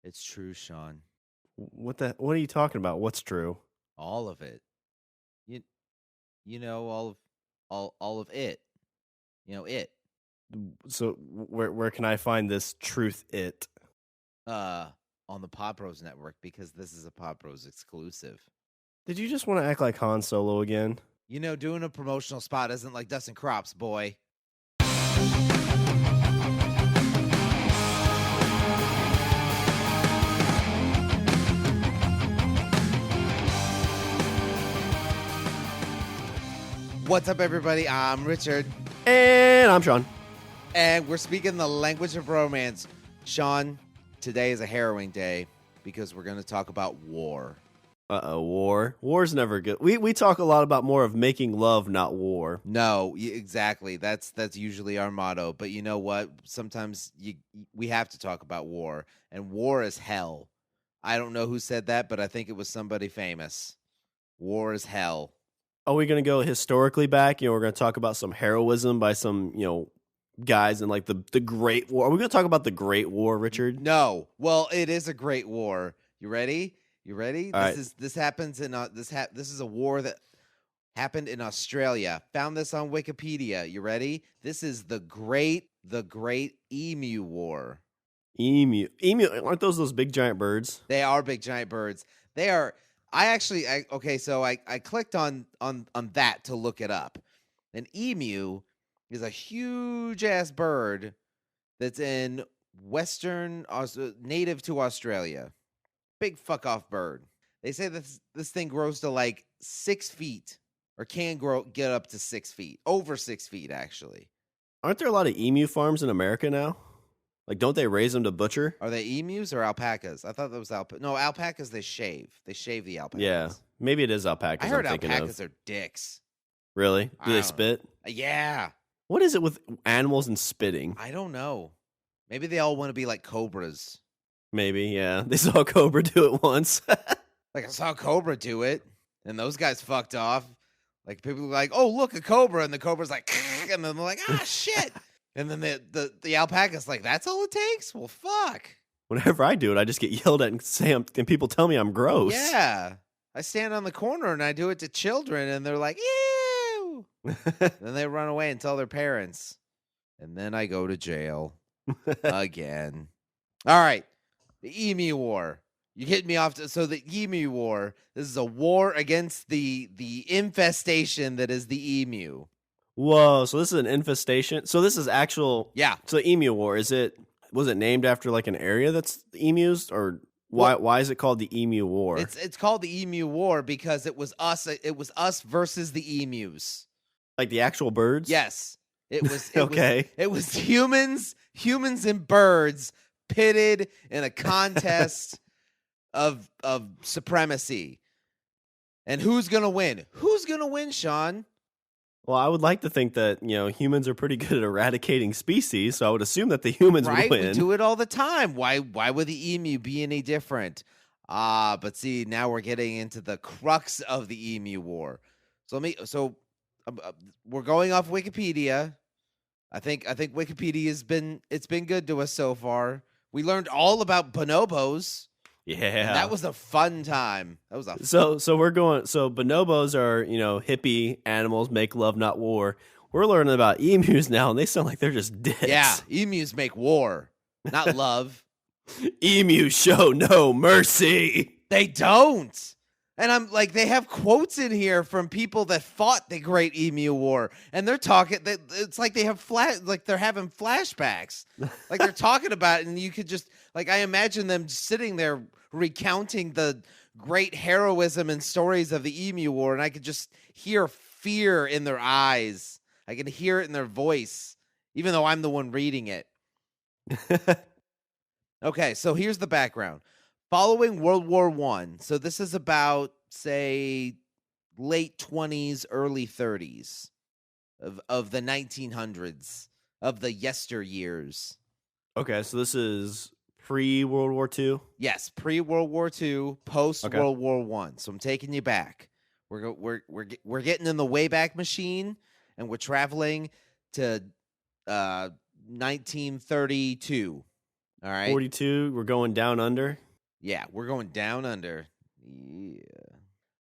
It's true, Sean. What are you talking about? What's true? All of it. You you know all of it. You know it. So where can I find this truth it? On the Pop Bros network because this is a Pop Bros exclusive. Did you just want to act like Han Solo again? You know, doing a promotional spot isn't like dusting crops, boy. What's up, everybody? I'm Richard. And I'm Sean. And we're speaking the language of romance. Sean, today is a harrowing day because we're going to talk about war. War. War's never good. We talk a lot about more of making love, not war. No, exactly. That's usually our motto. But you know what? Sometimes we have to talk about war. And war is hell. I don't know who said that, but I think it was somebody famous. War is hell. Are we going to go historically back? We're going to talk about some heroism by some, guys in like the Great War. Are we going to talk about the Great War, Richard? No. Well, it is a great war. You ready? All This happens in this is a war that happened in Australia. Found this on Wikipedia. You ready? This is the Great Emu War. Emu, aren't those big giant birds? They are big giant birds. They are. So I clicked on that to look it up. An emu is a huge ass bird that's in native to Australia. Big fuck off bird. They say this thing grows to like 6 feet, or can get up to 6 feet, over 6 feet actually. Aren't there a lot of emu farms in America now? Like, don't they raise them to butcher? Are they emus or alpacas? I thought that was No, alpacas they shave. They shave the alpacas. Yeah, maybe it is alpacas. I heard I'm alpacas are dicks. Really? Do they spit? Yeah. What is it with animals and spitting? I don't know. Maybe they all want to be like cobras. Maybe, yeah. They saw a cobra do it once. Like, I saw a cobra do it, and those guys fucked off. Like, people were like, oh, look, a cobra. And the cobra's like, and then they're like, ah, shit. And then the alpaca's like, that's all it takes? Well, fuck. Whenever I do it, I just get yelled at and people tell me I'm gross. Yeah. I stand on the corner and I do it to children, and they're like, ew. Then they run away and tell their parents. And then I go to jail again. All right. The Emu War. You hit me off. So the Emu War, this is a war against the infestation that is the emu. Whoa, so this is an infestation? So this is actual... Yeah. So the Emu War, was it named after like an area that's emus? Or why is it called the Emu War? It's called the Emu War because it was us versus the emus. Like the actual birds? Yes. It was okay. It was humans and birds pitted in a contest of supremacy. And who's going to win? Who's going to win, Sean? Well, I would like to think that, humans are pretty good at eradicating species, so I would assume that the humans would win. We do it all the time. Why would the emu be any different? But see, now we're getting into the crux of the Emu War. So we're going off Wikipedia. I think Wikipedia has been good to us so far. We learned all about bonobos. Yeah, that was a fun time. That was so we're going. So bonobos are hippie animals, make love not war. We're learning about emus now, and they sound like they're just dicks. Yeah, emus make war, not love. Emus show no mercy. They don't. And I'm like, they have quotes in here from people that fought the Great Emu War, and they're talking. It's like they have they're having flashbacks, like they're talking about it, and you could just I imagine them sitting there recounting the great heroism and stories of the Emu War, and I could just hear fear in their eyes. I can hear it in their voice, even though I'm the one reading it. Okay, so here's the background. Following World War I, so this is about, say, late 20s, early 30s of the 1900s, of the yesteryears. Okay, so this is pre-World War II? Yes, pre-World War II, post-World War I. So I'm taking you back. We're getting in the Wayback Machine, and we're traveling to 1932. All right. 42, we're going down under. Yeah, we're going down under. Yeah.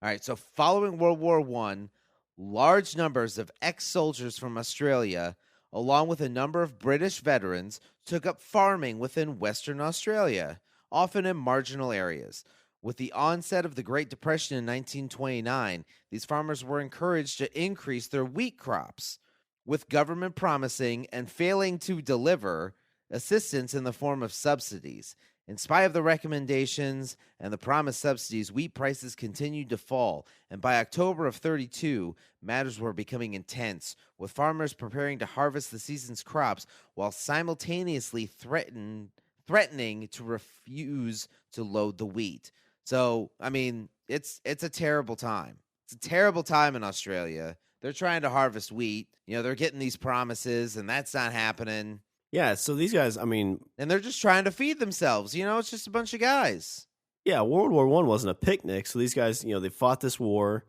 All right. So following World War I, large numbers of ex-soldiers from Australia, along with a number of British veterans, took up farming within Western Australia, often in marginal areas. With the onset of the Great Depression in 1929, these farmers were encouraged to increase their wheat crops, with government promising and failing to deliver assistance in the form of subsidies. In spite of the recommendations and the promised subsidies, wheat prices continued to fall, and by October of 32, matters were becoming intense, with farmers preparing to harvest the season's crops while simultaneously threatening to refuse to load the wheat. So, I mean, it's a terrible time. It's a terrible time in Australia. They're trying to harvest wheat. You know, they're getting these promises, and that's not happening. Yeah, so these guys, I mean... And they're just trying to feed themselves. You know, it's just a bunch of guys. Yeah, World War I wasn't a picnic, so these guys, you know, they fought this war.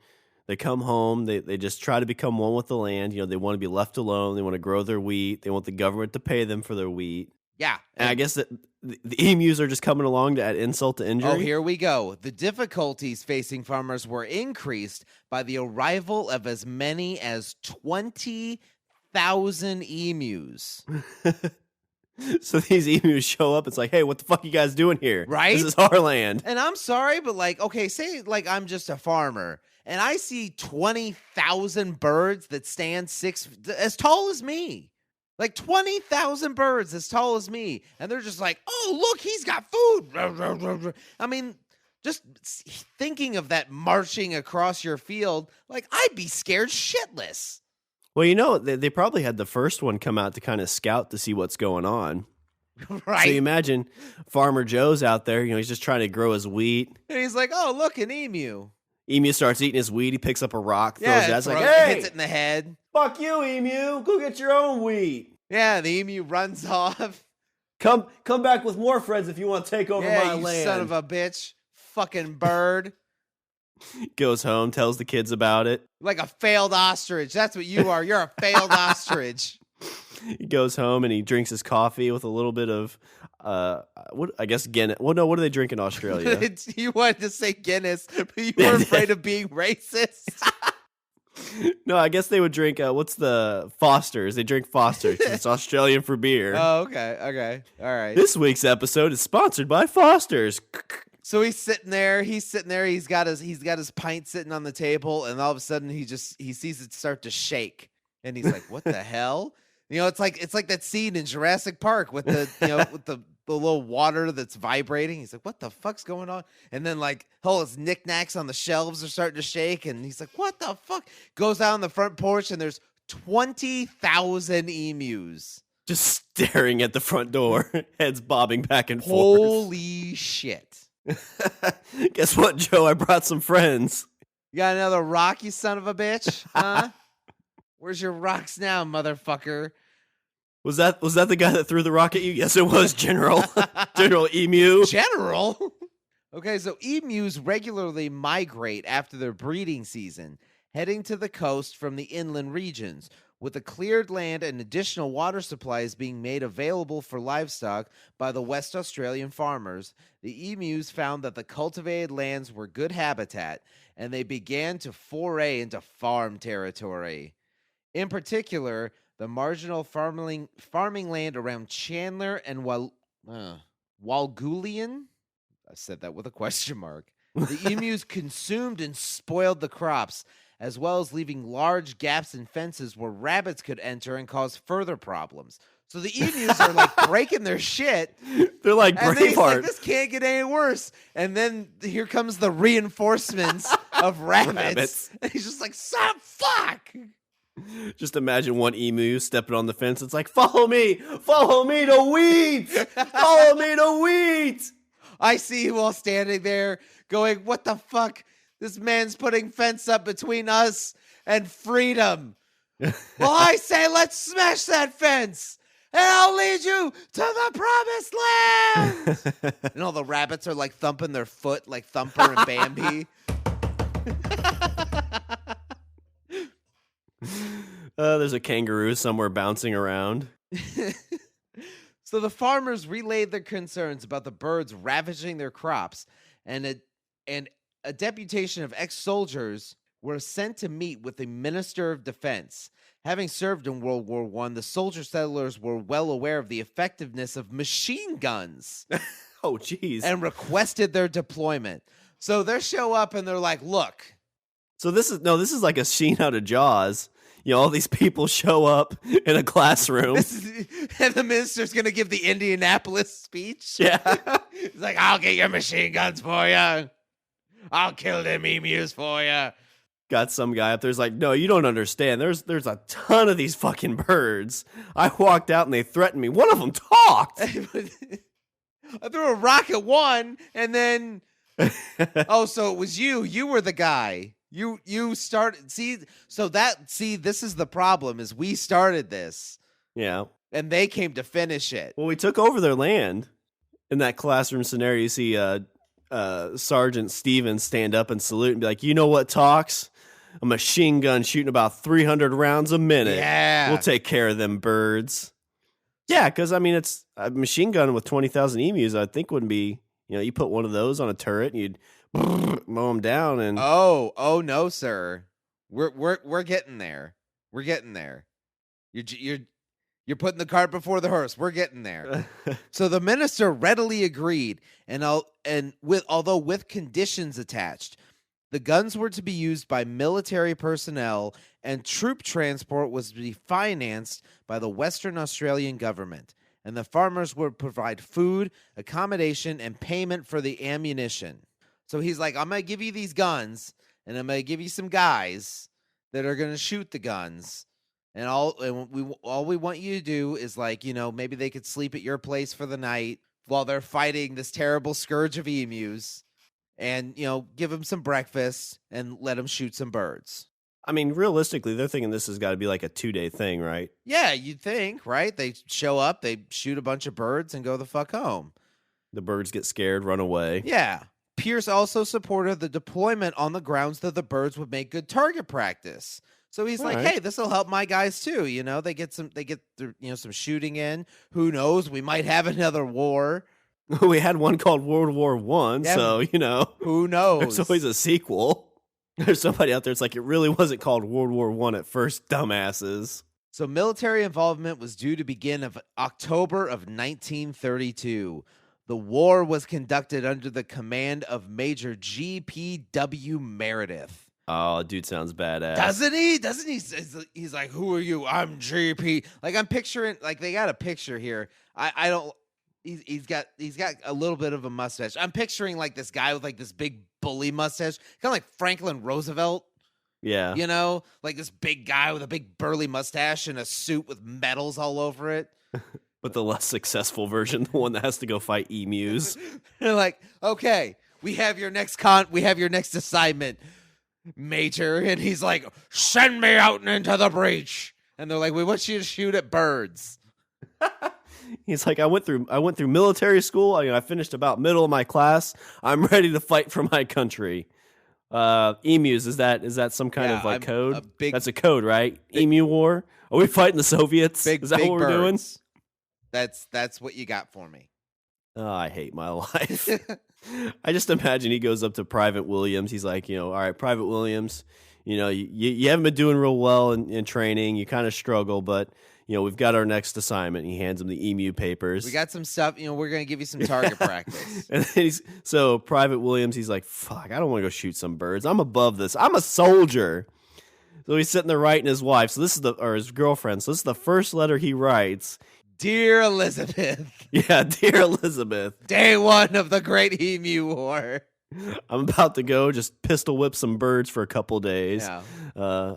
They come home. They just try to become one with the land. You know, they want to be left alone. They want to grow their wheat. They want the government to pay them for their wheat. Yeah. And I guess that the emus are just coming along to add insult to injury. Oh, here we go. The difficulties facing farmers were increased by the arrival of as many as 20,000 emus. So these emus show up. It's like, hey, what the fuck you guys doing here? Right? This is our land. And I'm sorry, but like, okay, say like I'm just a farmer and I see 20,000 birds that stand as tall as me. Like 20,000 birds as tall as me. And they're just like, oh, look, he's got food. I mean, just thinking of that marching across your field, like I'd be scared shitless. Well, you know, they probably had the first one come out to kind of scout to see what's going on. Right. So you imagine Farmer Joe's out there, you know, he's just trying to grow his wheat. And he's like, oh, look, an emu. Emu starts eating his wheat. He picks up a rock, throws it. It's like, it hey, hits it in the head. Fuck you, emu. Go get your own wheat. Yeah, the emu runs off. Come back with more friends if you want to take over my you land. Son of a bitch. Fucking bird. Goes home, tells the kids about it. Like a failed ostrich. That's what you are. You're a failed ostrich. He goes home and he drinks his coffee with a little bit of, what I guess Guinness. Well, no, what do they drink in Australia? You wanted to say Guinness, but you were afraid of being racist. No, I guess they would drink, what's the Foster's? They drink Foster's. It's Australian for beer. Oh, okay. All right. This week's episode is sponsored by Foster's. So he's sitting there. He's got his pint sitting on the table, and all of a sudden he sees it start to shake, and he's like, "What the hell?" You know, it's like that scene in Jurassic Park with the with the little water that's vibrating. He's like, "What the fuck's going on?" And then like all his knickknacks on the shelves are starting to shake, and he's like, "What the fuck?" Goes out on the front porch, and there's 20,000 emus just staring at the front door, heads bobbing back and forth. Holy shit. Guess what, Joe? I brought some friends. You got another rock, you son of a bitch? Huh? Where's your rocks now, motherfucker? Was that the guy that threw the rock at you? Yes, it was, General. General Emu. General? Okay, so emus regularly migrate after their breeding season, heading to the coast from the inland regions. With the cleared land and additional water supplies being made available for livestock by the West Australian farmers, the emus found that the cultivated lands were good habitat, and they began to foray into farm territory. In particular, the marginal farming land around Chandler and Walgoolean, I said that with a question mark, the emus consumed and spoiled the crops, as well as leaving large gaps in fences where rabbits could enter and cause further problems. So the emus are like breaking their shit. They're like and he's like, Braveheart. this can't get any worse. And then here comes the reinforcements of rabbits. And he's just like, fuck. Just imagine one emu stepping on the fence. It's like, follow me to wheat. Follow me to wheat. I see you all standing there going, what the fuck? This man's putting fence up between us and freedom. Well, I say let's smash that fence, and I'll lead you to the promised land. And all the rabbits are like thumping their foot like Thumper and Bambi. There's a kangaroo somewhere bouncing around. So the farmers relayed their concerns about the birds ravaging their crops, and a deputation of ex-soldiers were sent to meet with the Minister of Defense. Having served in World War I, the soldier settlers were well aware of the effectiveness of machine guns Oh, jeez. and requested their deployment. So they show up and they're like, look. So this is like a scene out of Jaws. All these people show up in a classroom. And the minister's going to give the Indianapolis speech. Yeah. He's like, I'll get your machine guns for you. I'll kill them emus for you. Got some guy up there's like, no, you don't understand. There's a ton of these fucking birds. I walked out and they threatened me. One of them talked. I threw a rock at one, and then so it was you. You were the guy. You started. This is the problem. Is we started this. Yeah. And they came to finish it. Well, we took over their land. In that classroom scenario, you see Sergeant Stevens stand up and salute and be like, you know what talks? A machine gun shooting about 300 rounds a minute. Yeah. We'll take care of them birds. Yeah, because, it's a machine gun with 20,000 emus, I think wouldn't be, you put one of those on a turret and you'd mow them down. And Oh no, sir. We're getting there. We're getting there. You're putting the cart before the horse. We're getting there. So the minister readily agreed, although with conditions attached. The guns were to be used by military personnel, and troop transport was to be financed by the Western Australian government. And the farmers would provide food, accommodation, and payment for the ammunition. So he's like, I'm going to give you these guns, and I'm going to give you some guys that are going to shoot the guns. And all we want you to do is maybe they could sleep at your place for the night while they're fighting this terrible scourge of emus. And, give them some breakfast and let them shoot some birds. Realistically, they're thinking this has got to be like a 2-day thing, right? Yeah, you'd think, right? They show up, they shoot a bunch of birds and go the fuck home. The birds get scared, run away. Yeah. Pierce also supported the deployment on the grounds that the birds would make good target practice. So he's like, hey, this will help my guys too. They get some shooting in. Who knows? We might have another war. We had one called World War I, yeah, so, who knows? There's always a sequel. There's somebody out there, it's like, it really wasn't called World War I at first, dumbasses. So military involvement was due to begin of October of 1932. The war was conducted under the command of Major G.P.W. Meredith. Oh, dude sounds badass. Doesn't he? He's like, who are you? I'm GP. Like, I'm picturing, they got a picture here. I don't... He's got a little bit of a mustache. I'm picturing this guy with this big bully mustache, kind of like Franklin Roosevelt. Yeah, this big guy with a big burly mustache and a suit with medals all over it. But the less successful version, the one that has to go fight emus. They're like, okay, we have your next assignment, Major, and he's like, send me out and into the breach. And they're like, we want you to shoot at birds. He's like, I went through military school. I finished about middle of my class. I'm ready to fight for my country. Emus, is that some kind of code? That's a code, right? Emu war. Are we fighting the Soviets? Is that what we're doing? That's what you got for me. Oh, I hate my life. I just imagine he goes up to Private Williams. He's like, all right, Private Williams, you haven't been doing real well in training. You kind of struggle, but we've got our next assignment. He hands him the emu papers. We got some stuff. We're going to give you some target practice. And then so Private Williams, he's like, fuck, I don't want to go shoot some birds. I'm above this. I'm a soldier. So he's sitting there writing his wife. So this is his girlfriend. So this is the first letter he writes. Dear Elizabeth. Yeah, dear Elizabeth. Day one of the Great Emu War. I'm about to go just pistol whip some birds for a couple days. Yeah.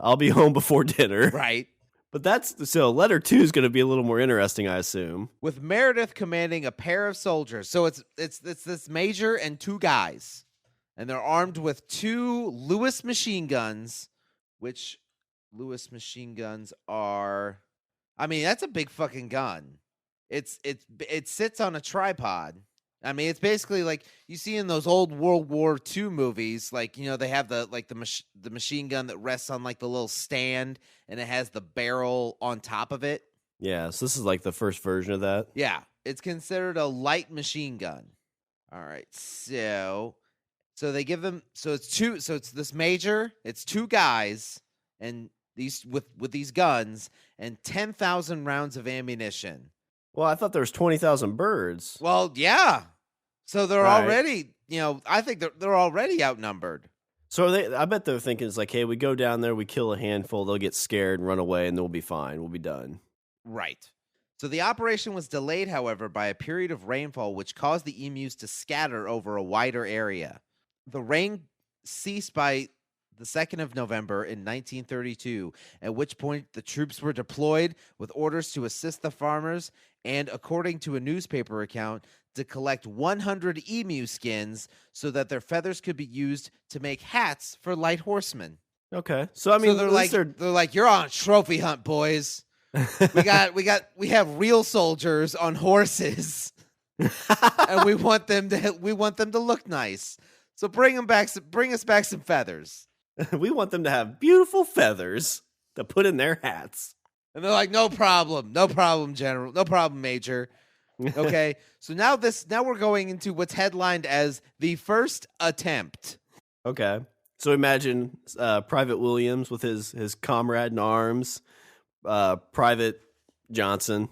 I'll be home before dinner. Right. But so letter 2 is going to be a little more interesting, I assume. With Meredith commanding a pair of soldiers. So it's this major and 2 guys. And they're armed with 2 Lewis machine guns, which Lewis machine guns are... that's a big fucking gun. It sits on a tripod. It's basically like you see in those old World War II movies, they have the machine gun that rests on the little stand and it has the barrel on top of it. Yeah, so this is like the first version of that. Yeah, it's considered a light machine gun. All right, so they give them it's two. So it's this major. It's two guys and these with these guns and 10,000 rounds of ammunition. Well, I thought there was 20,000 birds. Well, yeah. So they're Right. already, I think they're already outnumbered. So I bet they're thinking it's like, hey, we go down there, we kill a handful, they'll get scared and run away, and then we'll be fine. We'll be done. Right. So the operation was delayed, however, by a period of rainfall which caused the emus to scatter over a wider area. The rain ceased by the 2nd of November in 1932, at which point the troops were deployed with orders to assist the farmers and, according to a newspaper account, to collect 100 emu skins so that their feathers could be used to make hats for light horsemen. Okay. So I mean, they're like, you're on a trophy hunt, boys. We have real soldiers on horses, and we want them to look nice. So bring us back some feathers. We want them to have beautiful feathers to put in their hats. And they're like, no problem, General, no problem, Major. Okay, so now we're going into what's headlined as the first attempt. Okay, so imagine Private Williams with his comrade in arms, Private Johnson.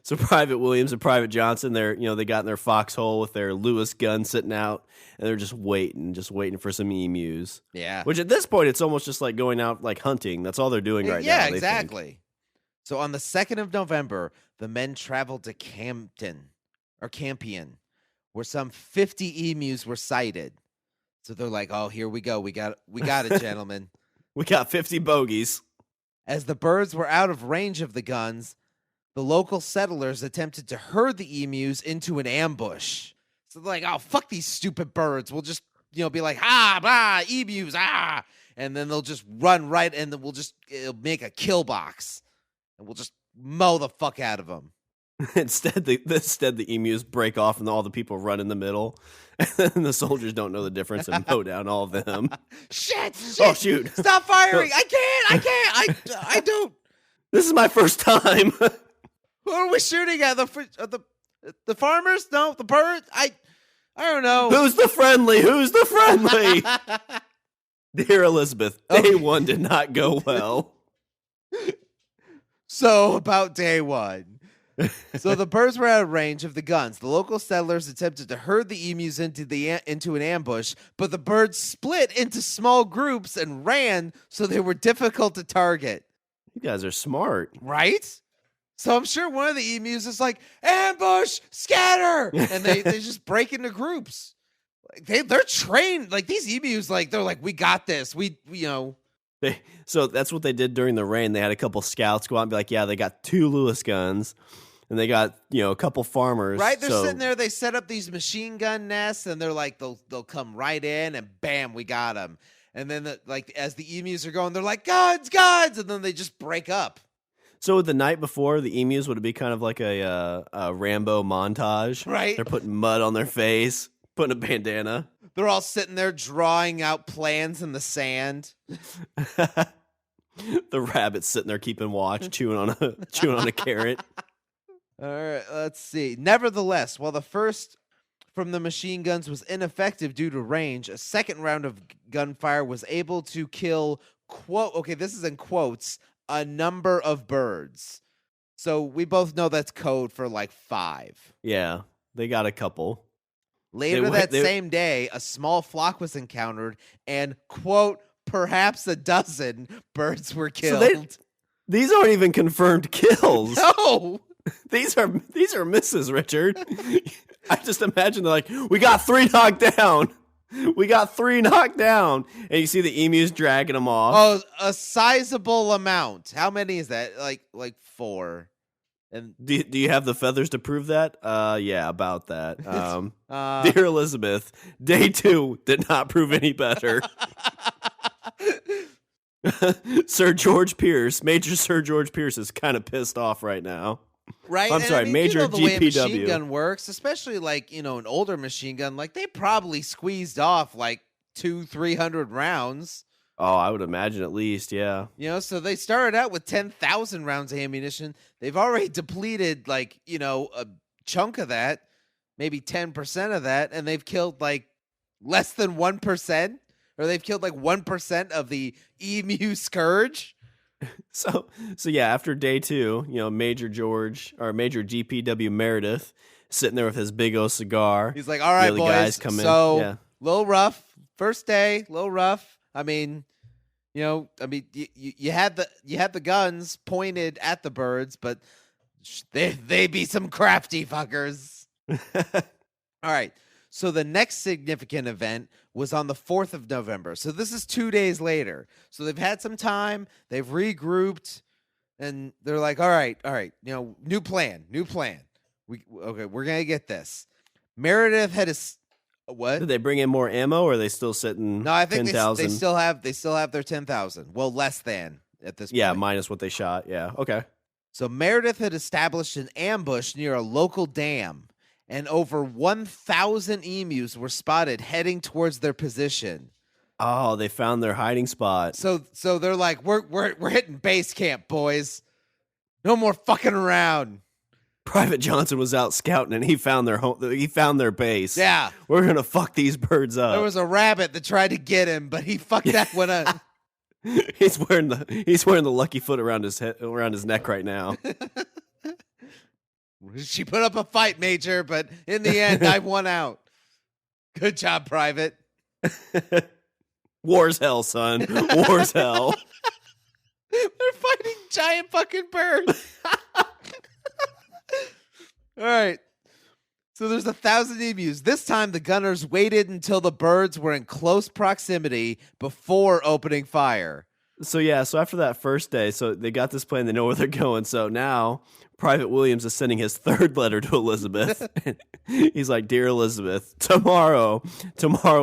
So Private Williams and Private Johnson, they got in their foxhole with their Lewis gun sitting out, and they're just waiting for some emus. Yeah. Which at this point, it's almost just like going out like hunting. That's all they're doing right now. Yeah, exactly. So on the 2nd of November, the men traveled to Campion, where some 50 emus were sighted. So they're like, "Oh, here we go. We got it, gentlemen. We got 50 bogeys." As the birds were out of range of the guns, the local settlers attempted to herd the emus into an ambush. So they're like, "Oh, fuck these stupid birds. We'll just, be like, ah, bah, emus, ah." And then they'll just run right, and then it'll make a kill box. And we'll just mow the fuck out of them. Instead, the emus break off and all the people run in the middle. And then the soldiers don't know the difference and mow down all of them. Shit! Oh, shoot. Stop firing! I can't! I don't! This is my first time. Who are we shooting at? The farmers? No, the birds? I don't know. Who's the friendly? Dear Elizabeth, day one did not go well. So, about day one. So the birds were out of range of the guns. The local settlers attempted to herd the emus into an ambush, but the birds split into small groups and ran, so they were difficult to target. You guys are smart. Right? So I'm sure one of the emus is like, ambush, scatter! And they just break into groups. They're trained. Like, these emus, they're like, we got this. So that's what they did during the rain. They had a couple scouts go out and be like, yeah, they got 2 Lewis guns. And they got, a couple farmers. Right? They're sitting there. They set up these machine gun nests, and they're like, they'll come right in, and bam, we got them. And then, as the emus are going, they're like, guns! And then they just break up. So the night before, the emus would be kind of like a Rambo montage. Right. They're putting mud on their face, putting a bandana. They're all sitting there drawing out plans in the sand. The rabbit's sitting there keeping watch, chewing on a carrot. All right, let's see. Nevertheless, while the first from the machine guns was ineffective due to range, a second round of gunfire was able to kill, this is in quotes, a number of birds. So we both know that's code for 5. Yeah, they got a couple. Later that same day, a small flock was encountered and, quote, perhaps a dozen birds were killed. So these aren't even confirmed kills. No! These are misses, Richard. I just imagine they're like, we got 3 knocked down. And you see the emus dragging them off. Oh, a sizable amount. How many is that? Like 4. And do you have the feathers to prove that? Yeah, about that. Dear Elizabeth, day 2 did not prove any better. Major Sir George Pierce is kind of pissed off right now. Right? I'm sorry, Major the way a GPW. machine gun works, especially an older machine gun, they probably squeezed off 200-300 rounds. Oh, I would imagine at least, yeah. So they started out with 10,000 rounds of ammunition. They've already depleted a chunk of that, maybe 10% of that, and they've killed like less than 1%, or they've killed like 1% of the emu scourge. So yeah, after day 2, Major GPW Meredith sitting there with his big old cigar. He's like, all right, the boys, guys come so in. Yeah. little rough. First day, little rough. I mean, you had the guns pointed at the birds, but they be some crafty fuckers. All right. So the next significant event was on the 4th of November. So this is 2 days later. So they've had some time. They've regrouped, and they're like, all right. New plan. We're gonna get this. Meredith had what? Did they bring in more ammo, or are they still sitting? No, I think 10,000? they still have their 10,000. Well, less than at this point. Yeah, minus what they shot. Yeah, okay. So Meredith had established an ambush near a local dam, and over 1,000 emus were spotted heading towards their position. Oh, they found their hiding spot. So they're like, we're hitting base camp, boys. No more fucking around. Private Johnson was out scouting, and he found their home. He found their base. Yeah, we're gonna fuck these birds up. There was a rabbit that tried to get him, but he fucked that one up. He's wearing the lucky foot around his neck right now. She put up a fight, Major, but in the end, I won out. Good job, Private. War's hell, son. War's hell. They're fighting giant fucking birds. All right. So there's 1,000 emus. This time, the gunners waited until the birds were in close proximity before opening fire. So after that first day, so they got this plan. They know where they're going. So now Private Williams is sending his 3rd letter to Elizabeth. He's like, "Dear Elizabeth, tomorrow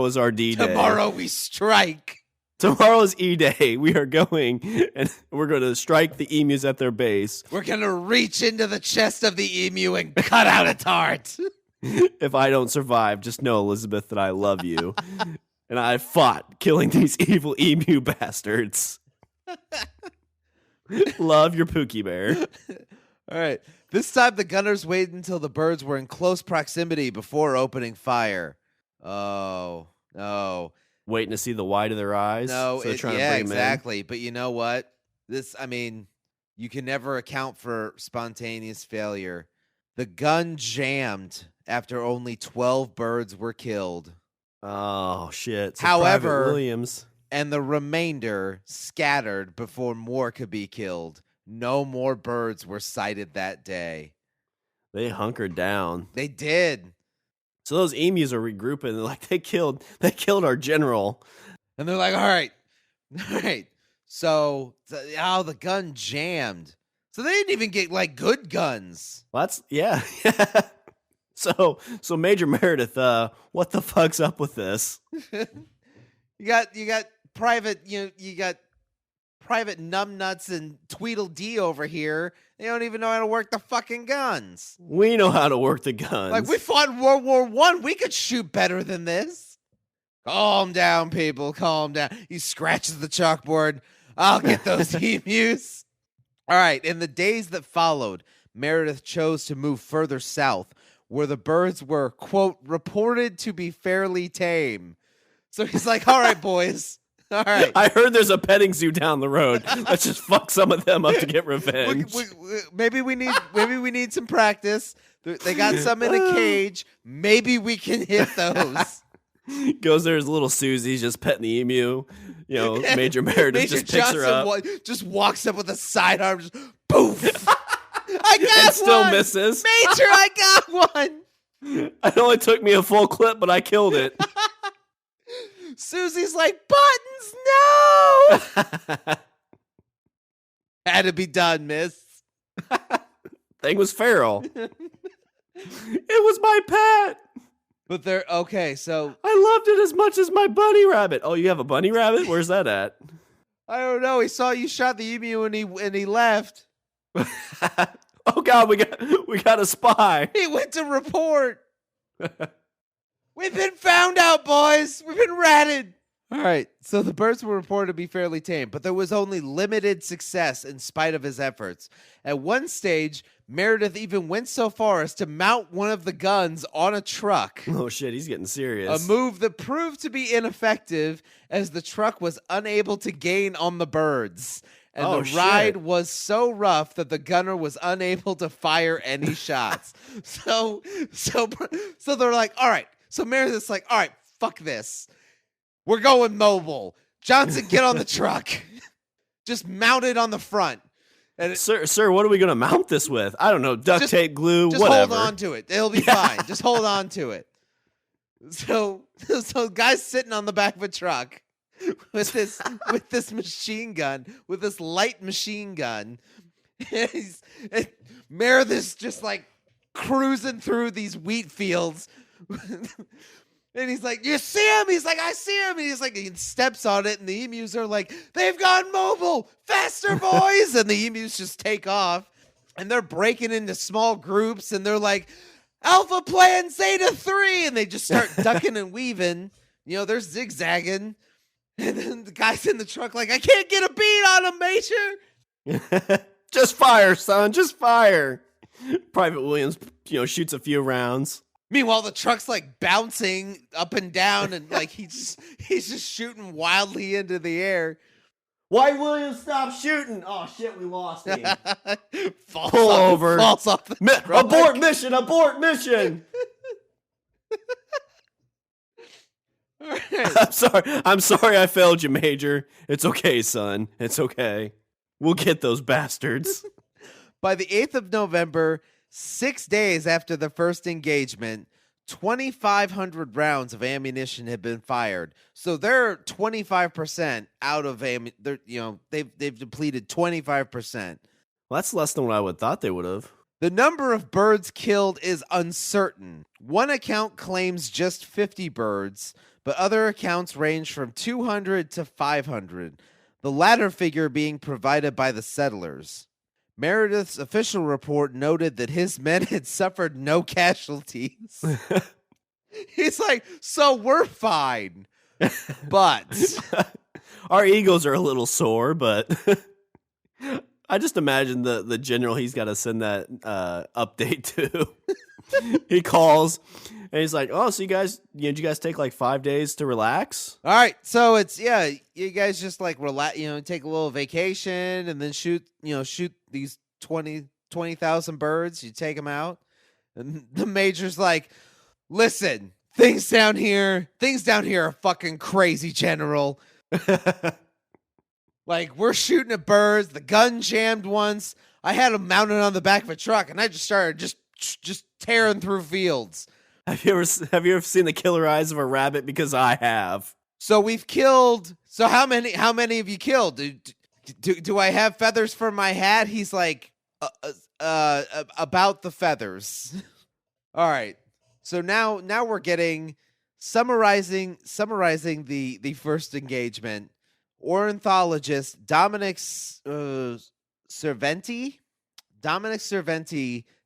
is our D-Day. Tomorrow we strike. Tomorrow is E-Day. We are going, and we're going to strike the emus at their base. We're going to reach into the chest of the emu and cut out its heart. If I don't survive, just know, Elizabeth, that I love you. And I fought killing these evil emu bastards. Love your Pookie Bear." All right. This time, the gunners waited until the birds were in close proximity before opening fire. Oh, no. Waiting to see the white of their eyes. No, so trying to bring exactly. But you know what? You can never account for spontaneous failure. The gun jammed after only 12 birds were killed. Oh, shit. So However, Private Williams, and the remainder scattered before more could be killed. No more birds were sighted that day. they hunkered down. They did. So those emus are regrouping. They're like, they killed our general. And they're like, all right. So the gun jammed. So they didn't even get like good guns. Well, yeah. So Major Meredith, what the fuck's up with this? You got private, you got private numbnuts and Tweedledee over here. They don't even know how to work the fucking guns. We know how to work the guns. Like, we fought in World War I. We could shoot better than this. Calm down, people. Calm down. He scratches the chalkboard. I'll get those emus. All right. In the days that followed, Meredith chose to move further south, where the birds were, quote, reported to be fairly tame. So he's like, all right, boys. All right. I heard there's a petting zoo down the road. Let's just fuck some of them up to get revenge. Maybe we need some practice. They got some in a cage. Maybe we can hit those. Goes there, his little Susie's just petting the emu. Major Meredith just picks her up. Just walks up with a sidearm, just poof. I got and still misses. Major, I got one. It only took me a full clip, but I killed it. Susie's like, buttons, no! Had to be done, miss. Thing was feral. It was my pet. But they're okay, so I loved it as much as my bunny rabbit. Oh, you have a bunny rabbit? Where's that at? I don't know. He saw you shot the emu and he left. Oh God, we got a spy. He went to report. We've been found out, boys. We've been ratted. All right, so the birds were reported to be fairly tame, but there was only limited success in spite of his efforts. At one stage, Meredith even went so far as to mount one of the guns on a truck, Oh shit, he's getting a serious. move that proved to be ineffective as the truck was unable to gain on the birds. And Oh, the ride shit. was so rough that the gunner was unable to fire any shots. So they're like, all right. So Meredith's like, all right, fuck this. We're going mobile. Johnson, get on the truck. Just mount it on the front. And Sir, what are we going to mount this with? I don't know, duct tape, glue, just whatever. hold on to it. It'll be fine. Just hold on to it. So guy's sitting on the back of a truck with this machine gun, with this light machine gun. And Meredith's just like cruising through these wheat fields. And he's like, you see him? He's like, I see him. And he's like, he steps on it, and the emus are like, they've gone mobile. Faster, boys. And the emus just take off, and they're breaking into small groups, and they're like, Alpha Plan Zeta 3. And they just start ducking and weaving. You know, they're zigzagging. And then the guy's in the truck like, I can't get a beat on him, Major. Just fire, son. Just fire. Private Williams, shoots a few rounds. Meanwhile, the truck's like bouncing up and down, and like he's just shooting wildly into the air. White Williams, stop shooting! Oh shit, we lost him. Pull over. Falls off the truck. Abort mission! Abort mission! Right. I'm sorry I failed you, Major. It's okay, son. It's okay. We'll get those bastards. By the 8th of November, 6 days after the first engagement, 2,500 rounds of ammunition had been fired. So they're 25% out of ammunition. They've depleted 25%. Well, that's less than what I would thought they would have. The number of birds killed is uncertain. One account claims just 50 birds, but other accounts range from 200 to 500, the latter figure being provided by the settlers. Meredith's official report noted that his men had suffered no casualties. He's like, so we're fine. But our egos are a little sore, but I just imagine the general he's got to send that update to. He calls and he's like, "Oh, so did you guys take like 5 days to relax?" All right, so you guys just like relax, take a little vacation and then shoot these 20,000 birds. You take them out, and the major's like, "Listen, things down here are fucking crazy, General. Like, we're shooting at birds. The gun jammed once. I had them mounted on the back of a truck, and I just started just tearing through fields." Have you ever seen the killer eyes of a rabbit? Because I have. So we've killed. So how many have you killed? Do I have feathers for my hat? He's like, about the feathers. All right. So now we're getting summarizing the first engagement. Ornithologist Dominic Cerventi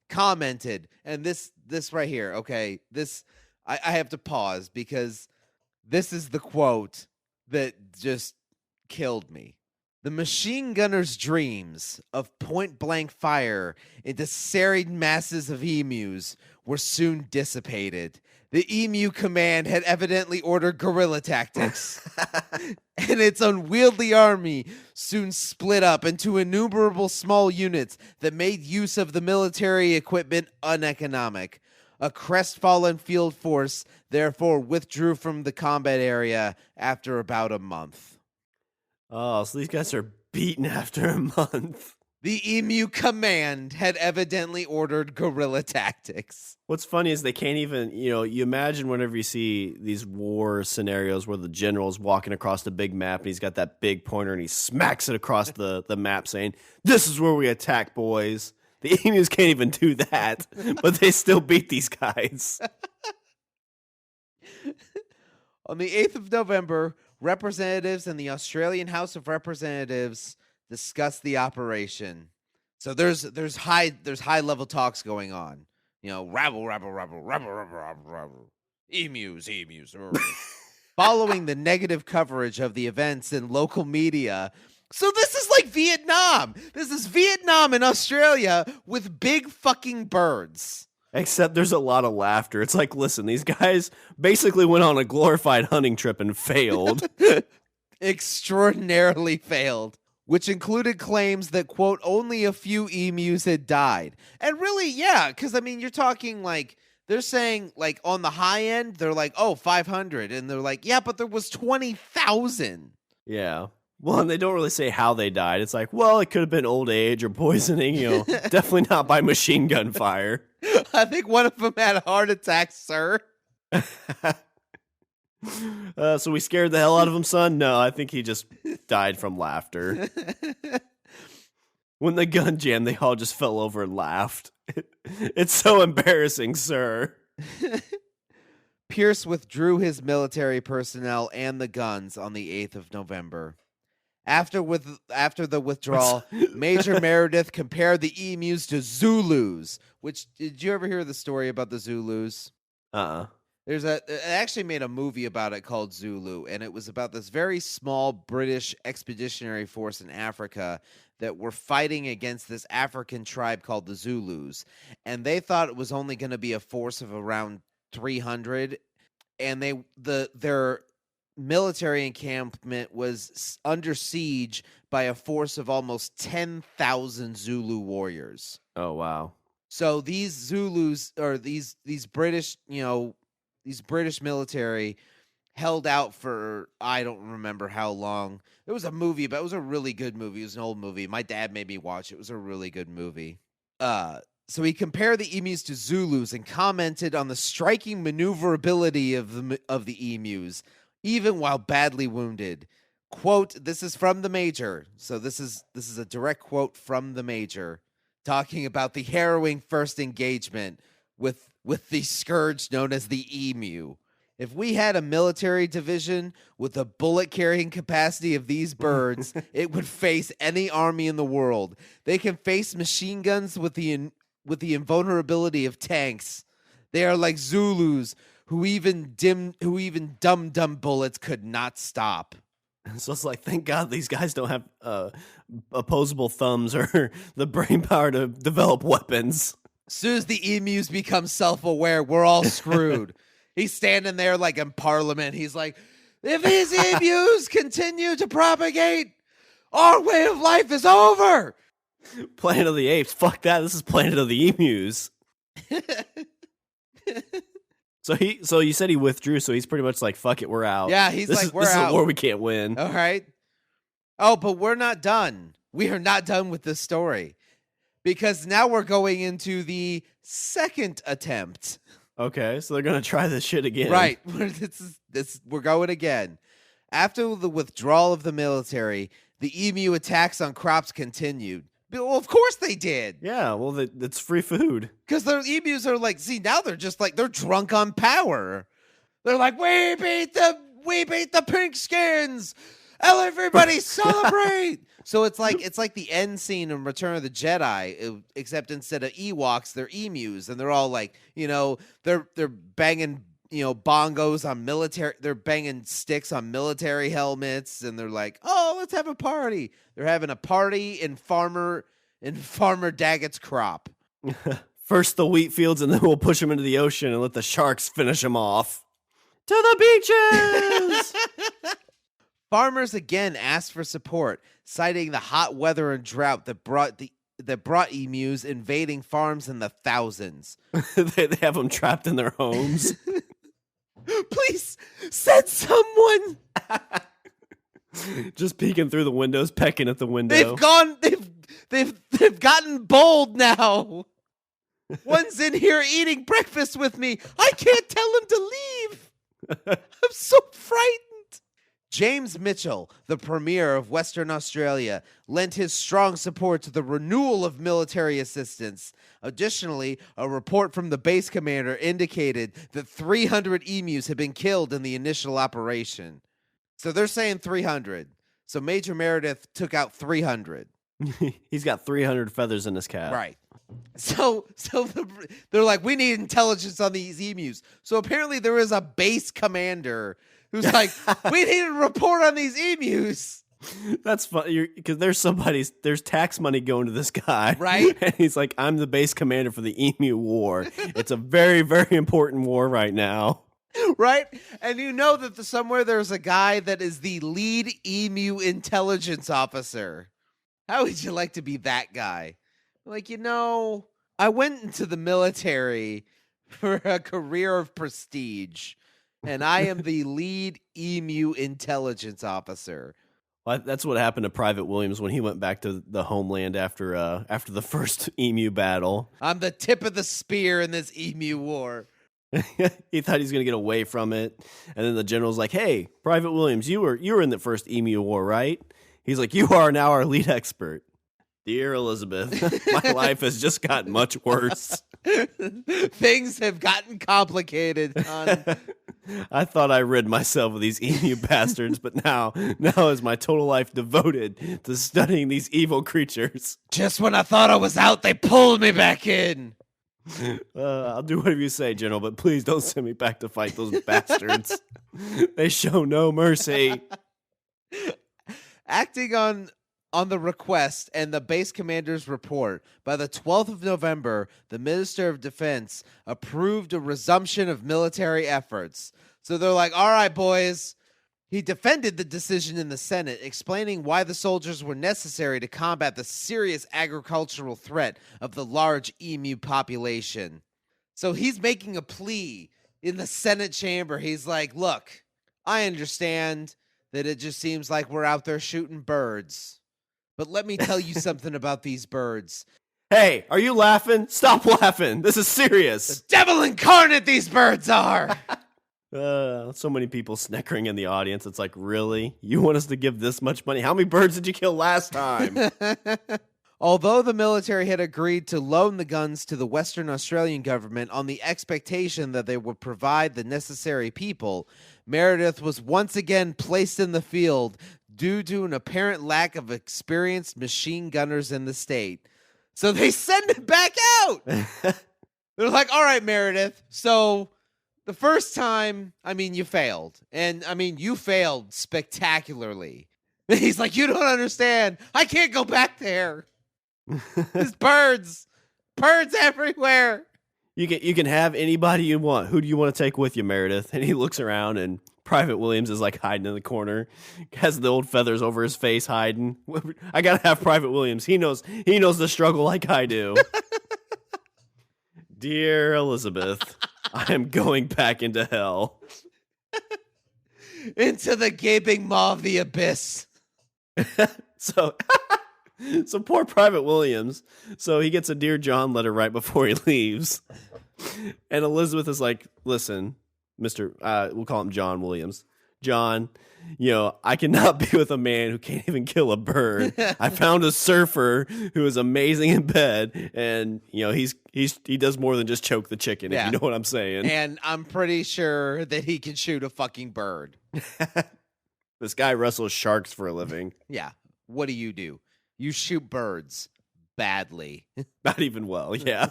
commented, and this right here, okay, this I have to pause because this is the quote that just killed me. The machine gunner's dreams of point-blank fire into serried masses of emus were soon dissipated. The emu command had evidently ordered guerrilla tactics, and its unwieldy army soon split up into innumerable small units that made use of the military equipment uneconomic. A crestfallen field force therefore withdrew from the combat area after about a month. Oh, so these guys are beaten after a month. The emu command had evidently ordered guerrilla tactics. What's funny is they can't even, you imagine whenever you see these war scenarios where the general's walking across the big map and he's got that big pointer and he smacks it across the map saying, "This is where we attack, boys." The emus can't even do that, but they still beat these guys. On the 8th of November, representatives in the Australian House of Representatives discussed the operation. So there's high level talks going on. Rabble, emus. following the negative coverage of the events in local media. So this is like Vietnam. This is Vietnam and Australia with big fucking birds. Except there's a lot of laughter. It's like, listen, these guys basically went on a glorified hunting trip and failed. Extraordinarily failed. Which included claims that, quote, only a few emus had died. And really, yeah, because, I mean, you're talking like, they're saying, like, on the high end, they're like, oh, 500. And they're like, yeah, but there was 20,000. Yeah. Well, and they don't really say how they died. It's like, well, it could have been old age or poisoning, definitely not by machine gun fire. I think one of them had a heart attack, sir. So we scared the hell out of him, son? No, I think he just died from laughter. When the gun jammed, they all just fell over and laughed. It's so embarrassing, sir. Pierce withdrew his military personnel and the guns on the 8th of November. After the withdrawal, Major Meredith compared the emus to Zulus. Which, did you ever hear the story about the Zulus? It actually made a movie about it called Zulu, and it was about this very small British expeditionary force in Africa that were fighting against this African tribe called the Zulus. And they thought it was only going to be a force of around 300, and their military encampment was under siege by a force of almost 10,000 Zulu warriors. Oh, wow. So these Zulus, or these British, these British military held out for, I don't remember how long. There was a movie, but it was a really good movie. It was an old movie. My dad made me watch it. It was a really good movie. So he compared the emus to Zulus and commented on the striking maneuverability of the emus, even while badly wounded. Quote, this is from the Major. So this is a direct quote from the Major, talking about the harrowing first engagement with the scourge known as the emu. If we had a military division with the bullet-carrying capacity of these birds, it would face any army in the world. They can face machine guns with the invulnerability of tanks. They are like Zulus, who even dumb bullets could not stop. So it's like, thank God these guys don't have opposable thumbs or the brain power to develop weapons. As soon as the emus become self-aware, we're all screwed. He's standing there like in Parliament. He's like, if these emus continue to propagate, our way of life is over. Planet of the Apes. Fuck that. This is Planet of the Emus. So you said he withdrew, so he's pretty much like, fuck it, we're out. Yeah, we're out. This is a war we can't win. All right. Oh, but we're not done. We are not done with this story. Because now we're going into the second attempt. Okay, so they're going to try this shit again. Right. We're going again. After the withdrawal of the military, the emu attacks on crops continued. Well, of course they did. Yeah, well, it's free food. Because the emus are like, see, now they're just like, they're drunk on power. They're like, we beat the pink skins. Everybody celebrate. So it's like the end scene in Return of the Jedi, except instead of Ewoks, they're emus, and they're all like, they're banging, bongos on military. They're banging sticks on military helmets, and they're like, oh, let's have a party. They're having a party in Farmer Daggett's crop. First the wheat fields, and then we'll push them into the ocean and let the sharks finish them off. To the beaches. Farmers again asked for support, citing the hot weather and drought that brought emus invading farms in the thousands. They have them trapped in their homes. Please send someone. Just peeking through the windows, pecking at the window. They've gotten bold now. One's in here eating breakfast with me. I can't tell him to leave. I'm so frightened. James Mitchell, the Premier of Western Australia, lent his strong support to the renewal of military assistance. Additionally, a report from the base commander indicated that 300 emus had been killed in the initial operation. So they're saying 300. So Major Meredith took out 300. He's got 300 feathers in his cap. Right. So they're like, we need intelligence on these emus. So apparently there is a base commander who's like, we need a report on these emus. That's funny because there's tax money going to this guy, right? And he's like, I'm the base commander for the Emu War. It's a very, very important war right now, right? And you know that somewhere there's a guy that is the lead emu intelligence officer. How would you like to be that guy? Like, I went into the military for a career of prestige, and I am the lead emu intelligence officer. Well, that's what happened to Private Williams when he went back to the homeland after the first emu battle. I'm the tip of the spear in this emu war. He thought he was going to get away from it, and then the general's like, "Hey, Private Williams, you were in the first emu war, right?" He's like, "You are now our lead expert." Dear Elizabeth, my life has just gotten much worse. Things have gotten complicated, hon. I thought I rid myself of these emu bastards, but now is my total life devoted to studying these evil creatures. Just when I thought I was out, they pulled me back in. I'll do whatever you say, General, but please don't send me back to fight those bastards. They show no mercy. Acting on the request and the base commander's report, by the 12th of November, the Minister of Defense approved a resumption of military efforts. So they're like, all right, boys. He defended the decision in the Senate, explaining why the soldiers were necessary to combat the serious agricultural threat of the large emu population. So he's making a plea in the Senate chamber. He's like, look, I understand that it just seems like we're out there shooting birds. But let me tell you something about these birds. Hey, are you laughing? Stop laughing. This is serious. The devil incarnate these birds are. So many people snickering in the audience. It's like, really? You want us to give this much money? How many birds did you kill last time? Although the military had agreed to loan the guns to the Western Australian government on the expectation that they would provide the necessary people, Meredith was once again placed in the field due to an apparent lack of experienced machine gunners in the state. So they send it back out. They're like, all right, Meredith, so the first time, you failed. And, you failed spectacularly. And he's like, you don't understand. I can't go back there. There's birds everywhere. You can have anybody you want. Who do you want to take with you, Meredith? And he looks around, and Private Williams is like hiding in the corner, has the old feathers over his face, hiding. I gotta have Private Williams. He knows the struggle like I do. Dear Elizabeth, I am going back into hell. Into the gaping maw of the abyss. So poor Private Williams. So he gets a Dear John letter right before he leaves. And Elizabeth is like, listen, we'll call him John Williams. John, I cannot be with a man who can't even kill a bird. I found a surfer who is amazing in bed, and he does more than just choke the chicken, if you know what I'm saying. And I'm pretty sure that he can shoot a fucking bird. This guy wrestles sharks for a living. Yeah. What do? You shoot birds badly. Not even well, yeah.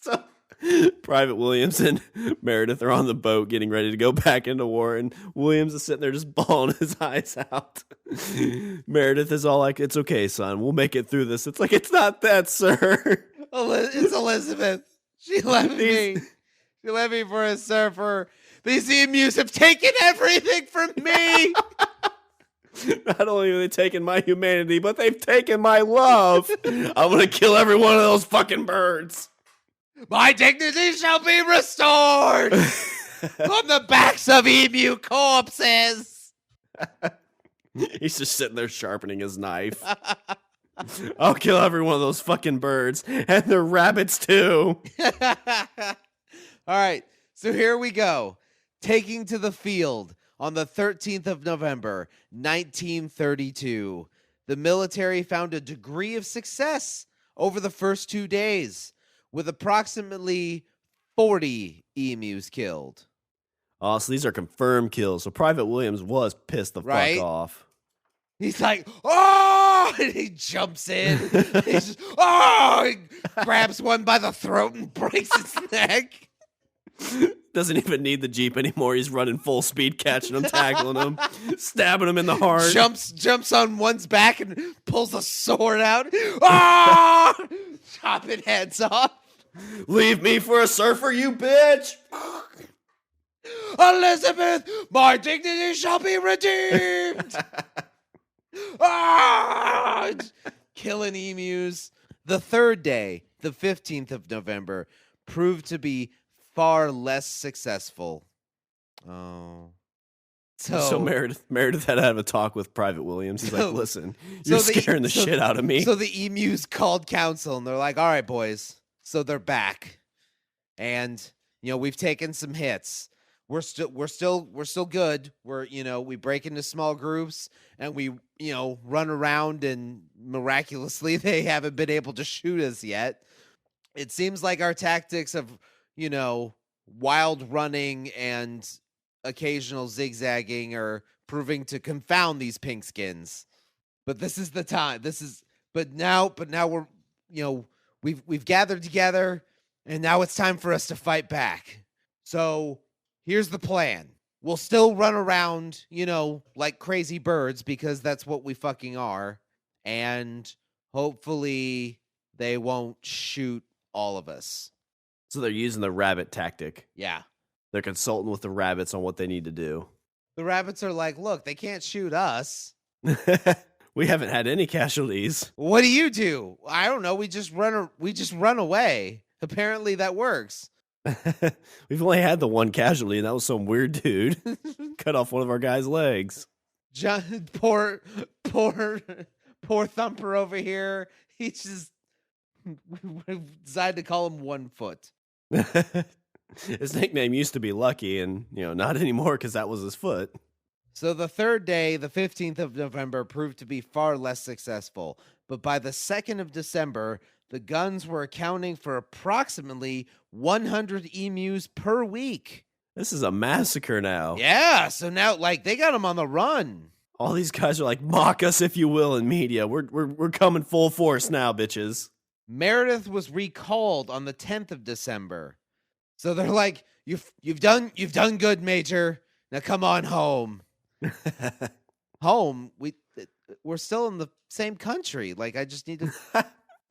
So Private Williams and Meredith are on the boat getting ready to go back into war, and Williams is sitting there just bawling his eyes out. Meredith is all like, it's okay, son. We'll make it through this. It's like, it's not that, sir. It's Elizabeth. She left me. She left me for a surfer. These emus have taken everything from me. Not only have they taken my humanity, but they've taken my love. I'm going to kill every one of those fucking birds. My dignity shall be restored on the backs of emu corpses. He's just sitting there sharpening his knife. I'll kill every one of those fucking birds and the rabbits too. All right, so here we go. Taking to the field on the 13th of November, 1932. The military found a degree of success over the first 2 days, with approximately 40 emus killed. Oh, so these are confirmed kills. So Private Williams was pissed the fuck off. He's like, oh! And he jumps in. He's just, oh! He grabs one by the throat and breaks its neck. Doesn't even need the Jeep anymore. He's running full speed, catching them, tackling them, stabbing them in the heart. Jumps on one's back and pulls a sword out. Ah! Chopping heads off. Leave me for a surfer, you bitch! Elizabeth, my dignity shall be redeemed. Ah! Killing emus. The third day, the 15th of November, proved to be far less successful. Oh. So Meredith had to have a talk with Private Williams. He's like, listen, you're scaring the shit out of me. So the emus called council, and they're like, all right, boys. So they're back. And, we've taken some hits. We're still good. We break into small groups and we, run around, and miraculously they haven't been able to shoot us yet. It seems like our tactics of, wild running and occasional zigzagging are proving to confound these pinkskins. But this is the time. But now we're, we've gathered together, and now it's time for us to fight back. So here's the plan. We'll still run around, like crazy birds, because that's what we fucking are. And hopefully they won't shoot all of us. So they're using the rabbit tactic. Yeah. They're consulting with the rabbits on what they need to do. The rabbits are like, look, they can't shoot us. We haven't had any casualties. What do? I don't know. We just run away. Apparently that works. We've only had the one casualty, and that was some weird dude. Cut off one of our guys' legs. Poor Thumper over here. He's just we decided to call him 1 foot. His nickname used to be Lucky, and not anymore because that was his foot. So the third day, the 15th of November, proved to be far less successful. But by the 2nd of December, the guns were accounting for approximately 100 emus per week. This is a massacre now. Yeah, so now they got them on the run. All these guys are like, mock us if you will in media. We're coming full force now, bitches. Meredith was recalled on the 10th of December. So they're like, you've done good, Major. Now come on home. Home? We're still in the same country. I just need to a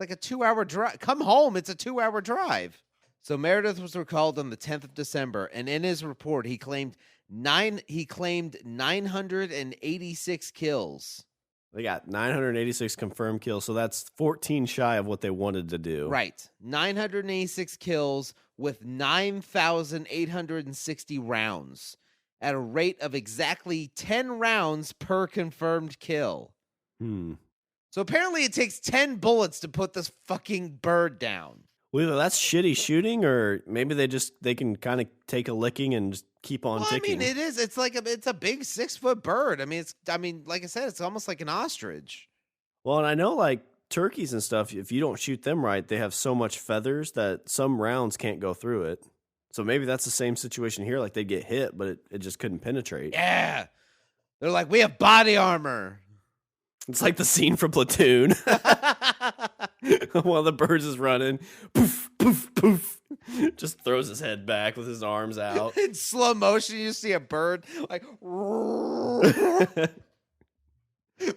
2-hour drive. Come home. It's a 2-hour drive. So Meredith was recalled on the 10th of December, and in his report he claimed 986 kills. They got 986 confirmed kills, so that's 14 shy of what they wanted to do. Right. 986 kills with 9,860 rounds at a rate of exactly 10 rounds per confirmed kill. So apparently it takes 10 bullets to put this fucking bird down. Well, either that's shitty shooting, or maybe they can kind of take a licking and just keep on ticking. I mean, it is. It's it's a big 6-foot bird. I mean, like I said, it's almost like an ostrich. Well, and I know turkeys and stuff, if you don't shoot them right, they have so much feathers that some rounds can't go through it. So maybe that's the same situation here. They get hit, but it just couldn't penetrate. Yeah. They're like, we have body armor. It's like the scene from Platoon. While the birds is running, poof, poof, poof, just throws his head back with his arms out. In slow motion, you see a bird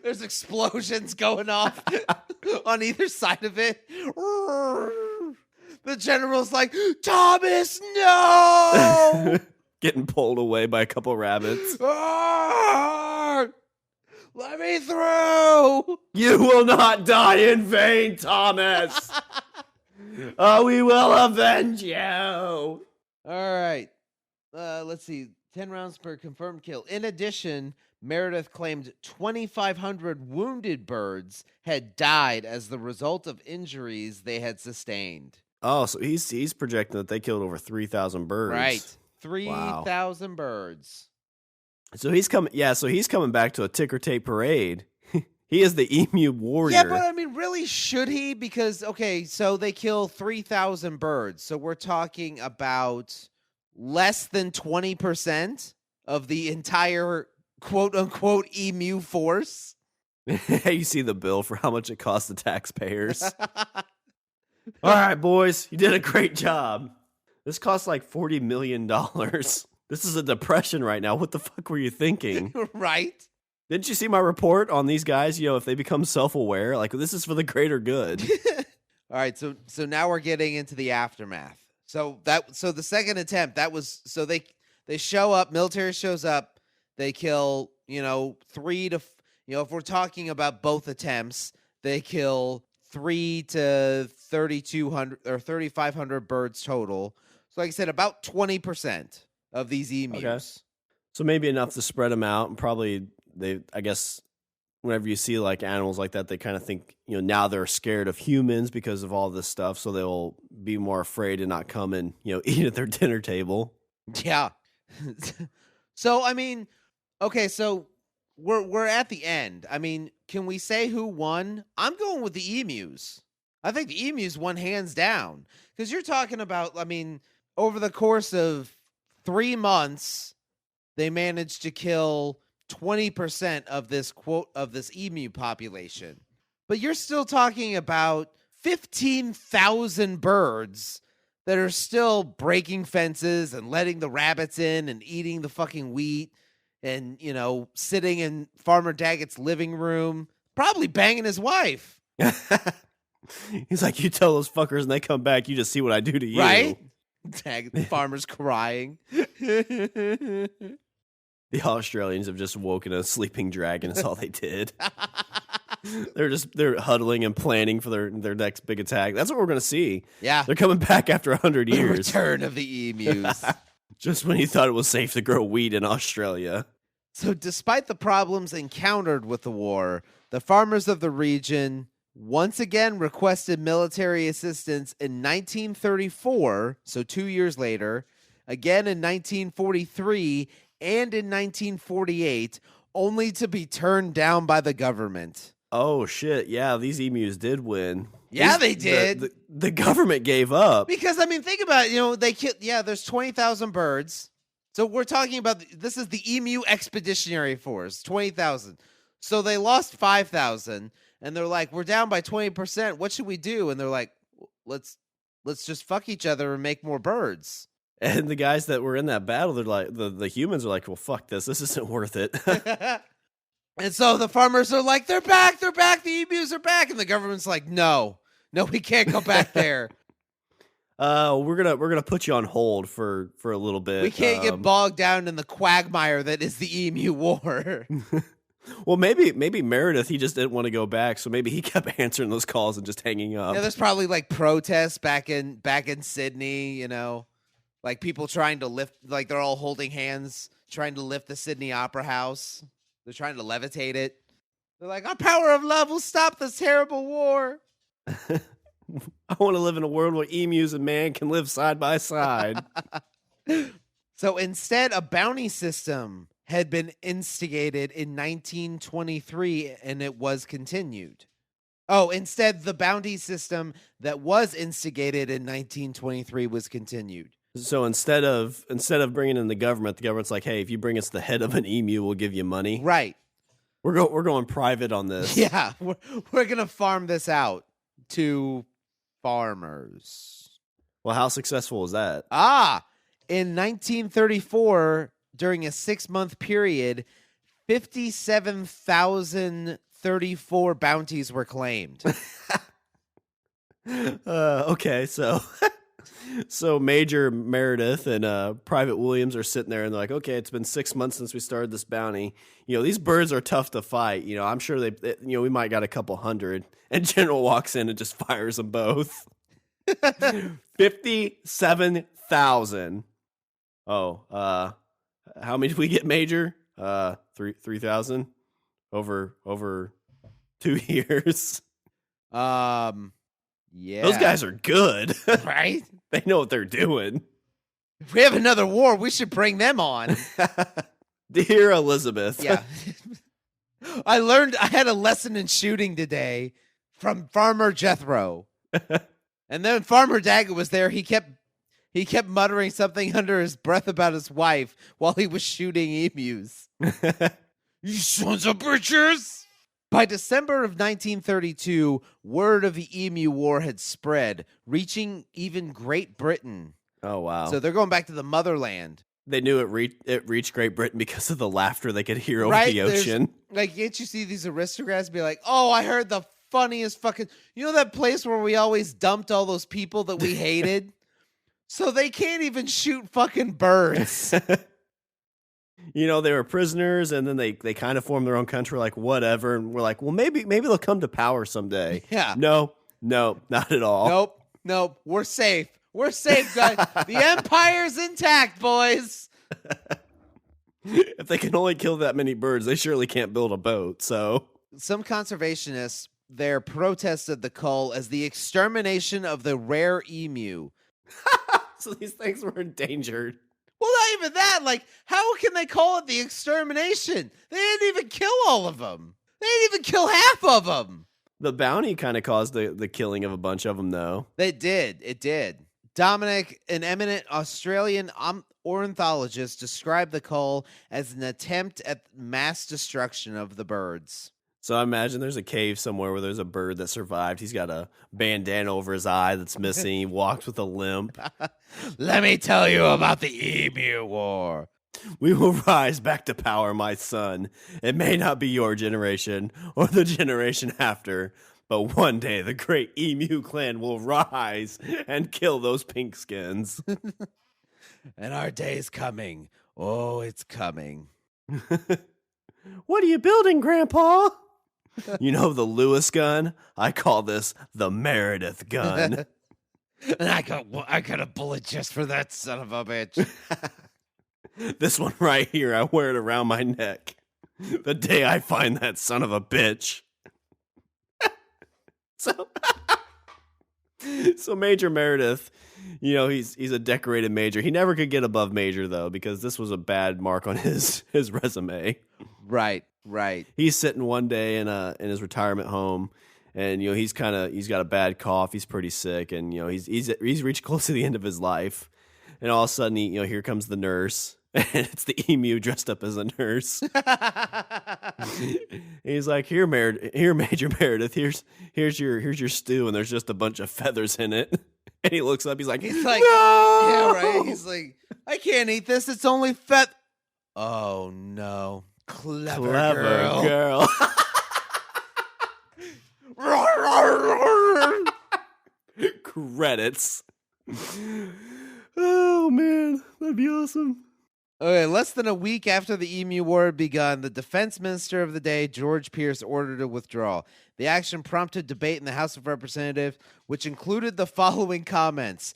there's explosions going off on either side of it. The general's like, Thomas, no! Getting pulled away by a couple rabbits. Let me through! You will not die in vain, Thomas! We will avenge you! All right. Let's see. 10 rounds per confirmed kill. In addition, Meredith claimed 2,500 wounded birds had died as the result of injuries they had sustained. Oh, so he's projecting that they killed over 3,000 birds. Right. 3,000 birds. So he's coming. Yeah, so he's coming back to a ticker tape parade. He is the emu warrior. Yeah, but I mean, really, should he? Because so they kill 3,000 birds. So we're talking about less than 20% of the entire quote unquote emu force. You see the bill for how much it costs the taxpayers. All right, boys, you did a great job. This costs like $40 million. This is a depression right now. What the fuck were you thinking? Right? Didn't you see my report on these guys? If they become self-aware, like this is for the greater good. All right, so now we're getting into the aftermath. So the second attempt, that was so they show up, military shows up, they kill, 3 to if we're talking about both attempts, they kill 3 to 3,200 or 3,500 birds total. So like I said, about 20% of these emus. Okay. So maybe enough to spread them out, and probably I guess whenever you see like animals like that, they kind of think, now they're scared of humans because of all this stuff. So they'll be more afraid to not come and, eat at their dinner table. Yeah. So, I mean, okay, so we're at the end. I mean, can we say who won? I'm going with the emus. I think the emus won hands down, because you're talking about, I mean, over the course of 3 months, they managed to kill 20% of this emu population. But you're still talking about 15,000 birds that are still breaking fences and letting the rabbits in and eating the fucking wheat and, sitting in Farmer Daggett's living room, probably banging his wife. He's like, you tell those fuckers and they come back, you just see what I do to you. Right? The farmer's crying. The Australians have just woken a sleeping dragon. That's all they did. They're huddling and planning for their next big attack. That's what we're going to see. Yeah. They're coming back after 100 years. The return of the emus. Just when you thought it was safe to grow wheat in Australia. So despite the problems encountered with the war, the farmers of the region once again requested military assistance in 1934, so 2 years later, again in 1943, and in 1948, only to be turned down by the government. Oh, shit. Yeah, these emus did win. Yeah, they did. The government gave up. Because, I mean, think about it. They killed, there's 20,000 birds. So we're talking about, this is the Emu Expeditionary Force, 20,000. So they lost 5,000, and they're like, we're down by 20%. What should we do? And they're like, let's just fuck each other and make more birds. And the guys that were in that battle, they're like, the humans are like, well, fuck this. This isn't worth it. And so the farmers are like, they're back. The emus are back. And the government's like, no, we can't go back there. We're gonna put you on hold for a little bit. We can't get bogged down in the quagmire that is the Emu War. Well, maybe Meredith, he just didn't want to go back, so maybe he kept answering those calls and just hanging up. Yeah, there's probably like protests back in Sydney, like people trying to lift, like they're all holding hands, trying to lift the Sydney Opera House. They're trying to levitate it. They're like, our power of love will stop this terrible war. I want to live in a world where emus and man can live side by side. So instead, a bounty system had been instigated in 1923, and it was continued. Oh, instead, the bounty system that was instigated in 1923 was continued. So instead of bringing in the government's like, hey, if you bring us the head of an emu, we'll give you money. Right. We're going private on this. Yeah, we're gonna farm this out to farmers. Well, how successful was that? In 1934, during a 6-month period, 57,034 bounties were claimed. Okay, so Major Meredith and Private Williams are sitting there and they're like, okay, it's been 6 months since we started this bounty. These birds are tough to fight. I'm sure we might got a couple hundred. And General walks in and just fires them both. 57,000. Oh, how many did we get, Major? 3,000 over 2 years. Yeah. Those guys are good. Right? They know what they're doing. If we have another war, we should bring them on. Dear Elizabeth. Yeah. I had a lesson in shooting today from Farmer Jethro. And then Farmer Daggett was there. He kept muttering something under his breath about his wife while he was shooting emus. You sons of bitches! By December of 1932, word of the Emu War had spread, reaching even Great Britain. Oh, wow. So they're going back to the motherland. They knew it reached Great Britain because of the laughter they could hear over Right? the ocean. Like, can't you see these aristocrats be like, oh, I heard the funniest fucking... You know that place where we always dumped all those people that we hated? So they can't even shoot fucking birds. You know, they were prisoners, and then they kind of formed their own country, like, whatever. And we're like, well, maybe they'll come to power someday. Yeah. No, not at all. Nope. We're safe. We're safe, guys. The empire's intact, boys. If they can only kill that many birds, they surely can't build a boat, so... Some conservationists there protested the cull as the extermination of the rare emu. So these things were endangered. Well, not even that. Like, how can they call it the extermination? They didn't even kill all of them. They didn't even kill half of them. The bounty kind of caused the killing of a bunch of them, though. It did. Dominic, an eminent Australian ornithologist, described the cull as an attempt at mass destruction of the birds. So I imagine there's a cave somewhere where there's a bird that survived. He's got a bandana over his eye that's missing. He walks with a limp. Let me tell you about the Emu War. We will rise back to power, my son. It may not be your generation or the generation after, but one day the great Emu clan will rise and kill those pink skins. And our day's coming. Oh, it's coming. What are you building, Grandpa? You know the Lewis gun? I call this the Meredith gun. And I got a bullet just for that son of a bitch. This one right here, I wear it around my neck. The day I find that son of a bitch. So Major Meredith, you know, he's a decorated major. He never could get above major, though, because this was a bad mark on his resume. Right. He's sitting one day in his retirement home, and you know he's got a bad cough. He's pretty sick, and you know he's reached close to the end of his life. And all of a sudden, here comes the nurse, and it's the emu dressed up as a nurse. He's like, here, Major Meredith, here's your stew, and there's just a bunch of feathers in it. And he looks up, he's like, no! Yeah, right. He's like, I can't eat this. It's only Oh no. Clever girl. Credits. Oh man, that'd be awesome. Okay, less than a week after the Emu War had begun, the defense minister of the day, George Pierce, ordered a withdrawal. The action prompted debate in the House of Representatives, which included the following comments.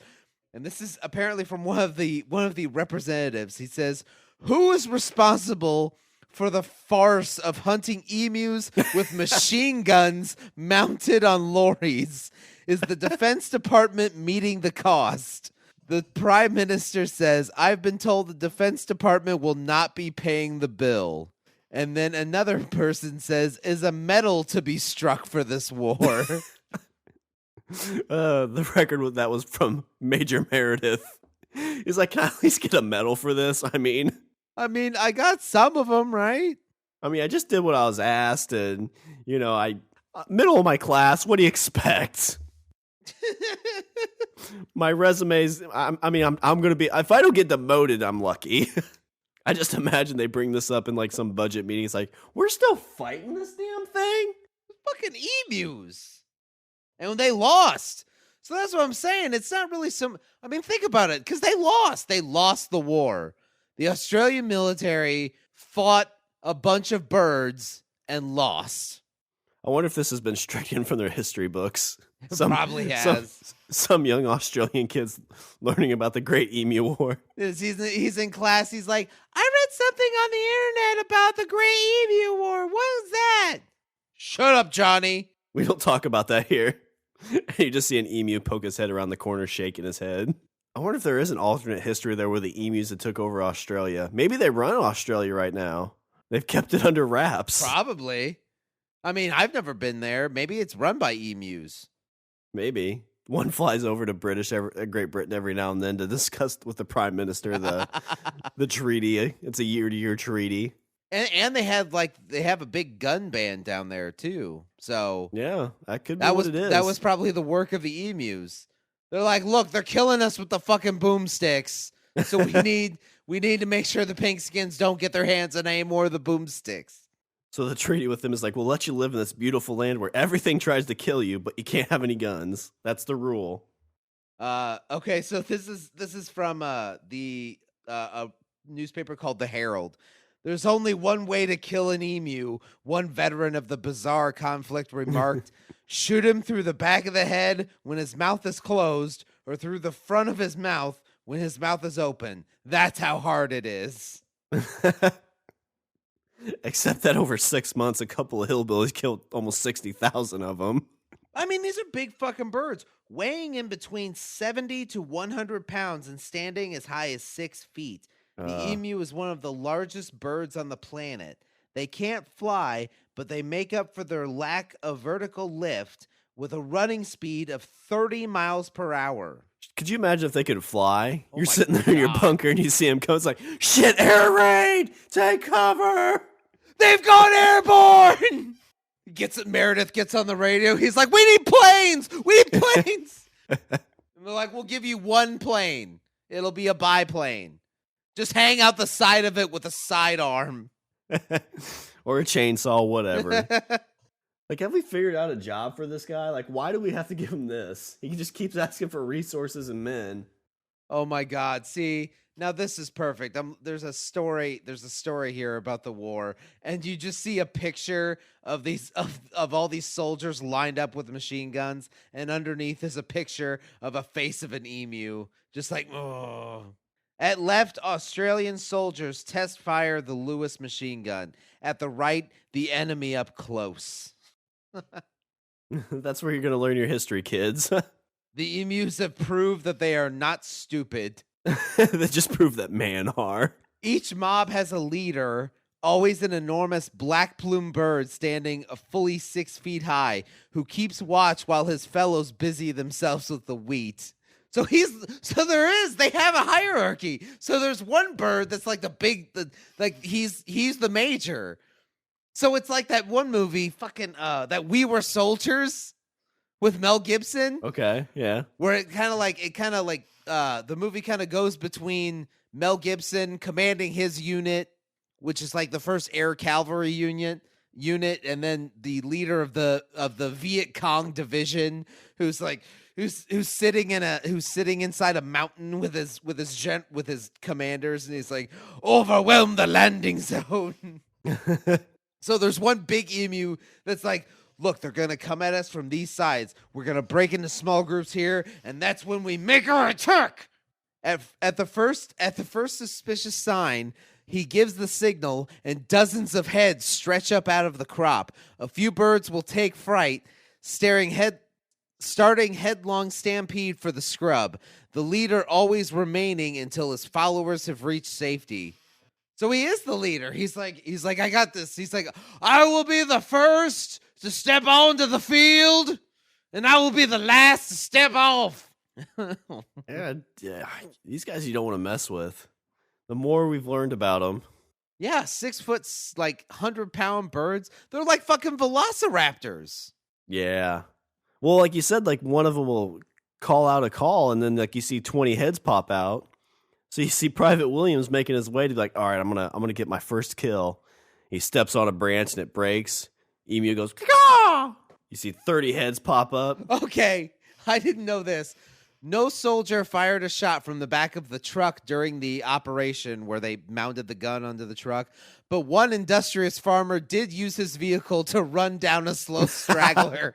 And this is apparently from one of the representatives. He says, "Who is responsible for the farce of hunting emus with machine guns mounted on lorries? Is the Defense Department meeting the cost?" The Prime Minister says, "I've been told the Defense Department will not be paying the bill." And then another person says, "Is a medal to be struck for this war?" The record that was from Major Meredith. He's like, "Can I at least get a medal for this?" I mean, I got some of them, right? I just did what I was asked, and I middle of my class. What do you expect? My resume's. I'm gonna be. If I don't get demoted, I'm lucky. I just imagine they bring this up in like some budget meeting. It's like, we're still fighting this damn thing. Fucking emus, and they lost. So that's what I'm saying. It's not really some. Think about it, because they lost. They lost the war. The Australian military fought a bunch of birds and lost. I wonder if this has been stricken from their history books. Probably has. Some young Australian kids learning about the Great Emu War. He's in class. He's like, I read something on the internet about the Great Emu War. What was that? Shut up, Johnny. We don't talk about that here. You just see an emu poke his head around the corner, shaking his head. I wonder if there is an alternate history there where the emus that took over Australia. Maybe they run Australia right now. They've kept it under wraps. Probably. I've never been there. Maybe it's run by emus. Maybe. One flies over to Great Britain every now and then to discuss with the Prime Minister the treaty. It's a year-to-year treaty. And they have a big gun ban down there too. So yeah, that could be what it is. That was probably the work of the emus. They're like, look, they're killing us with the fucking boomsticks. So we need to make sure the pink skins don't get their hands on any more of the boomsticks. So the treaty with them is like, we'll let you live in this beautiful land where everything tries to kill you, but you can't have any guns. That's the rule. Okay, so this is from the a newspaper called The Herald. There's only one way to kill an emu, one veteran of the bizarre conflict remarked. Shoot him through the back of the head when his mouth is closed, or through the front of his mouth when his mouth is open. That's how hard it is. Except that over 6 months, a couple of hillbillies killed almost 60,000 of them. I mean, these are big fucking birds, weighing in between 70 to 100 pounds and standing as high as 6 feet. The emu is one of the largest birds on the planet. They can't fly, but they make up for their lack of vertical lift with a running speed of 30 miles per hour. Could you imagine if they could fly? Oh You're my sitting there in your God. bunker and you see them come. It's like, shit, air raid! Take cover! They've gone airborne! Meredith gets on the radio. He's like, we need planes! We need planes! And they're like, we'll give you one plane. It'll be a biplane. Just hang out the side of it with a sidearm. Or a chainsaw, whatever. Like, have we figured out a job for this guy? Like, why do we have to give him this? He just keeps asking for resources and men. Oh my God. See, now this is perfect. There's a story here about the war, and you just see a picture of these of all these soldiers lined up with machine guns, and underneath is a picture of a face of an emu, just like, oh. At left, Australian soldiers test fire the Lewis machine gun. At the right, the enemy up close. That's where you're going to learn your history, kids. The emus have proved that they are not stupid. They just prove that man are. Each mob has a leader, always an enormous black plume bird standing a fully 6 feet high, who keeps watch while his fellows busy themselves with the wheat. So they have a hierarchy. So there's one bird that's like he's the major. So it's like that one movie, that We Were Soldiers with Mel Gibson. Okay, yeah. Where the movie kind of goes between Mel Gibson commanding his unit, which is like the first Air Cavalry unit, and then the leader of the Viet Cong division, who's sitting inside a mountain with his commanders, and he's like, overwhelm the landing zone. So there's one big emu that's like, look, they're going to come at us from these sides. We're going to break into small groups here, and that's when we make our attack. At the first suspicious sign, he gives the signal, and dozens of heads stretch up out of the crop. A few birds will take fright, starting headlong stampede for the scrub, the leader always remaining until his followers have reached safety. So he is the leader. He's like, I got this. He's like, I will be the first to step onto the field, and I will be the last to step off. Yeah, these guys you don't want to mess with. The more we've learned about them. Yeah, 6 foot, 100-pound birds. They're like fucking velociraptors. Yeah. Well, like you said, like one of them will call out a call, and then like you see 20 heads pop out. So you see Private Williams making his way to be like, all right, I'm gonna get my first kill. He steps on a branch and it breaks. Emu goes, caw! You see 30 heads pop up. Okay, I didn't know this. No soldier fired a shot from the back of the truck during the operation where they mounted the gun onto the truck, but one industrious farmer did use his vehicle to run down a slow straggler.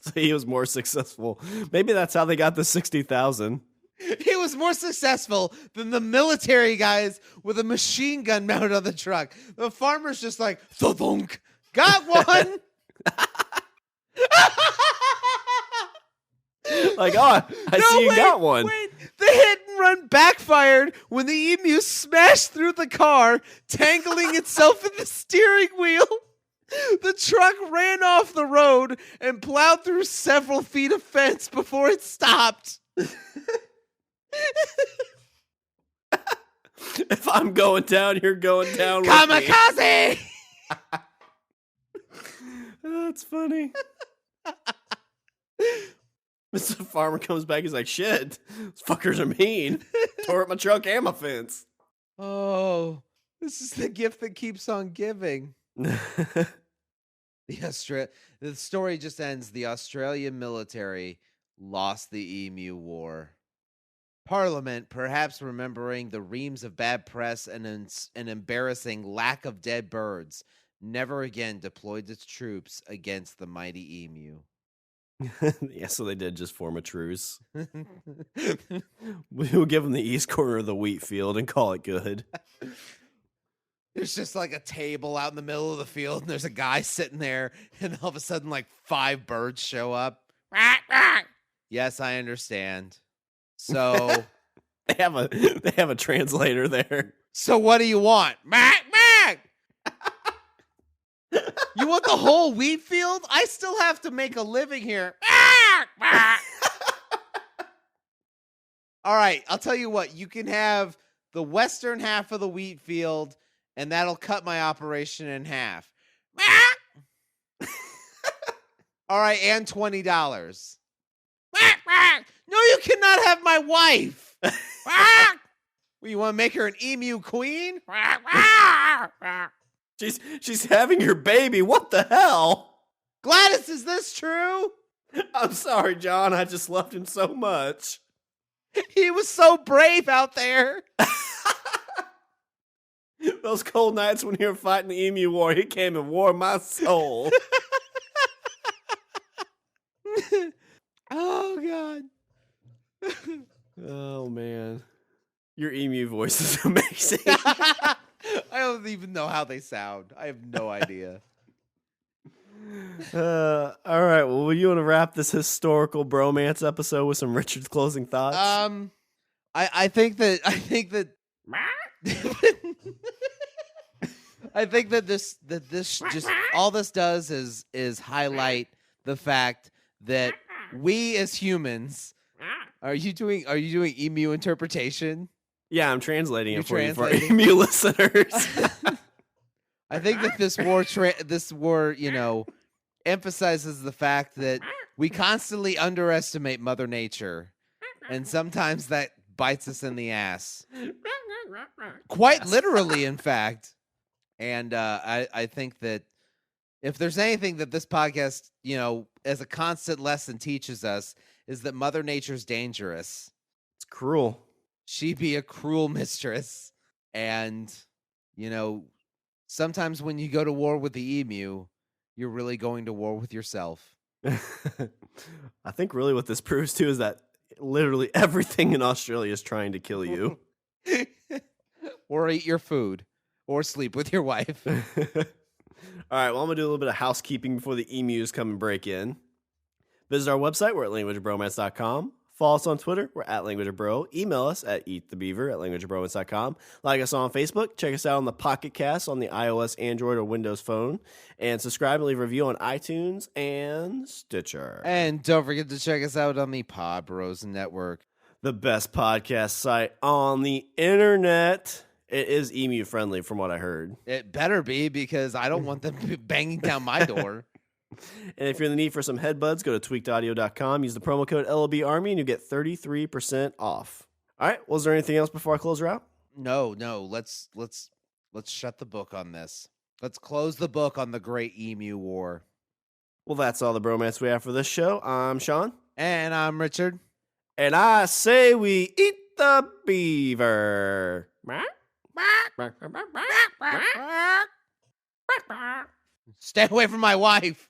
So he was more successful. Maybe that's how they got the 60,000. He was more successful than the military guys with a machine gun mounted on the truck. The farmer's just like, thunk, got one. Like, oh, I got one. Wait, the hit and run backfired when the emu smashed through the car, tangling itself in the steering wheel. The truck ran off the road and plowed through several feet of fence before it stopped. If I'm going down, you're going down with Kamikaze! me. That's funny. The farmer comes back. He's like, shit, these fuckers are mean. Tore up my truck and my fence. Oh, this is the gift that keeps on giving. The story just ends. The Australian military lost the Emu War. Parliament, perhaps remembering the reams of bad press and an embarrassing lack of dead birds, never again deployed its troops against the mighty emu. Yeah, so they did just form a truce. We'll give them the east corner of the wheat field and call it good. There's just like a table out in the middle of the field, and there's a guy sitting there, and all of a sudden, like 5 birds show up. Yes, I understand. So they have a translator there. So what do you want? You want the whole wheat field? I still have to make a living here. All right, I'll tell you what. You can have the western half of the wheat field, and that'll cut my operation in half. All right, and $20. No, you cannot have my wife. You want to make her an emu queen? She's having your baby. What the hell? Gladys, is this true? I'm sorry, John. I just loved him so much. He was so brave out there. Those cold nights when you were fighting the Emu War, he came and wore my soul. Oh, God. Oh, man. Your emu voice is amazing. I don't even know how they sound. I have no idea. All right. Well, you want to wrap this historical bromance episode with some Richard's closing thoughts? I think that I think that this just all this does is highlight the fact that we as humans are you doing emu interpretation? Yeah, I'm translating it for you for translating? emu listeners. I think that this war, emphasizes the fact that we constantly underestimate Mother Nature, and sometimes that bites us in the ass. Quite literally, in fact. And I think that if there's anything that this podcast, as a constant lesson teaches us, is that Mother Nature's dangerous. It's cruel. She be a cruel mistress. And, sometimes when you go to war with the emu, you're really going to war with yourself. I think really what this proves too is that literally everything in Australia is trying to kill you. Or eat your food. Or sleep with your wife. All right, well, I'm going to do a little bit of housekeeping before the emus come and break in. Visit our website. We're at languageofbromance.com. Follow us on Twitter. We're at languageofbro. Email us at eatthebeaver@languageofbromance.com. Like us on Facebook. Check us out on the Pocket Cast on the iOS, Android, or Windows phone. And subscribe and leave a review on iTunes and Stitcher. And don't forget to check us out on the Pod Bros Network. The best podcast site on the internet. It is emu friendly from what I heard. It better be, because I don't want them banging down my door. And if you're in the need for some headbuds, go to tweakedaudio.com. Use the promo code LOBARMY and you get 33% off. All right. Was there anything else before I close her out? No. Let's shut the book on this. Let's close the book on the Great Emu War. Well, that's all the bromance we have for this show. I'm Sean. And I'm Richard. And I say we eat the beaver. Stay away from my wife.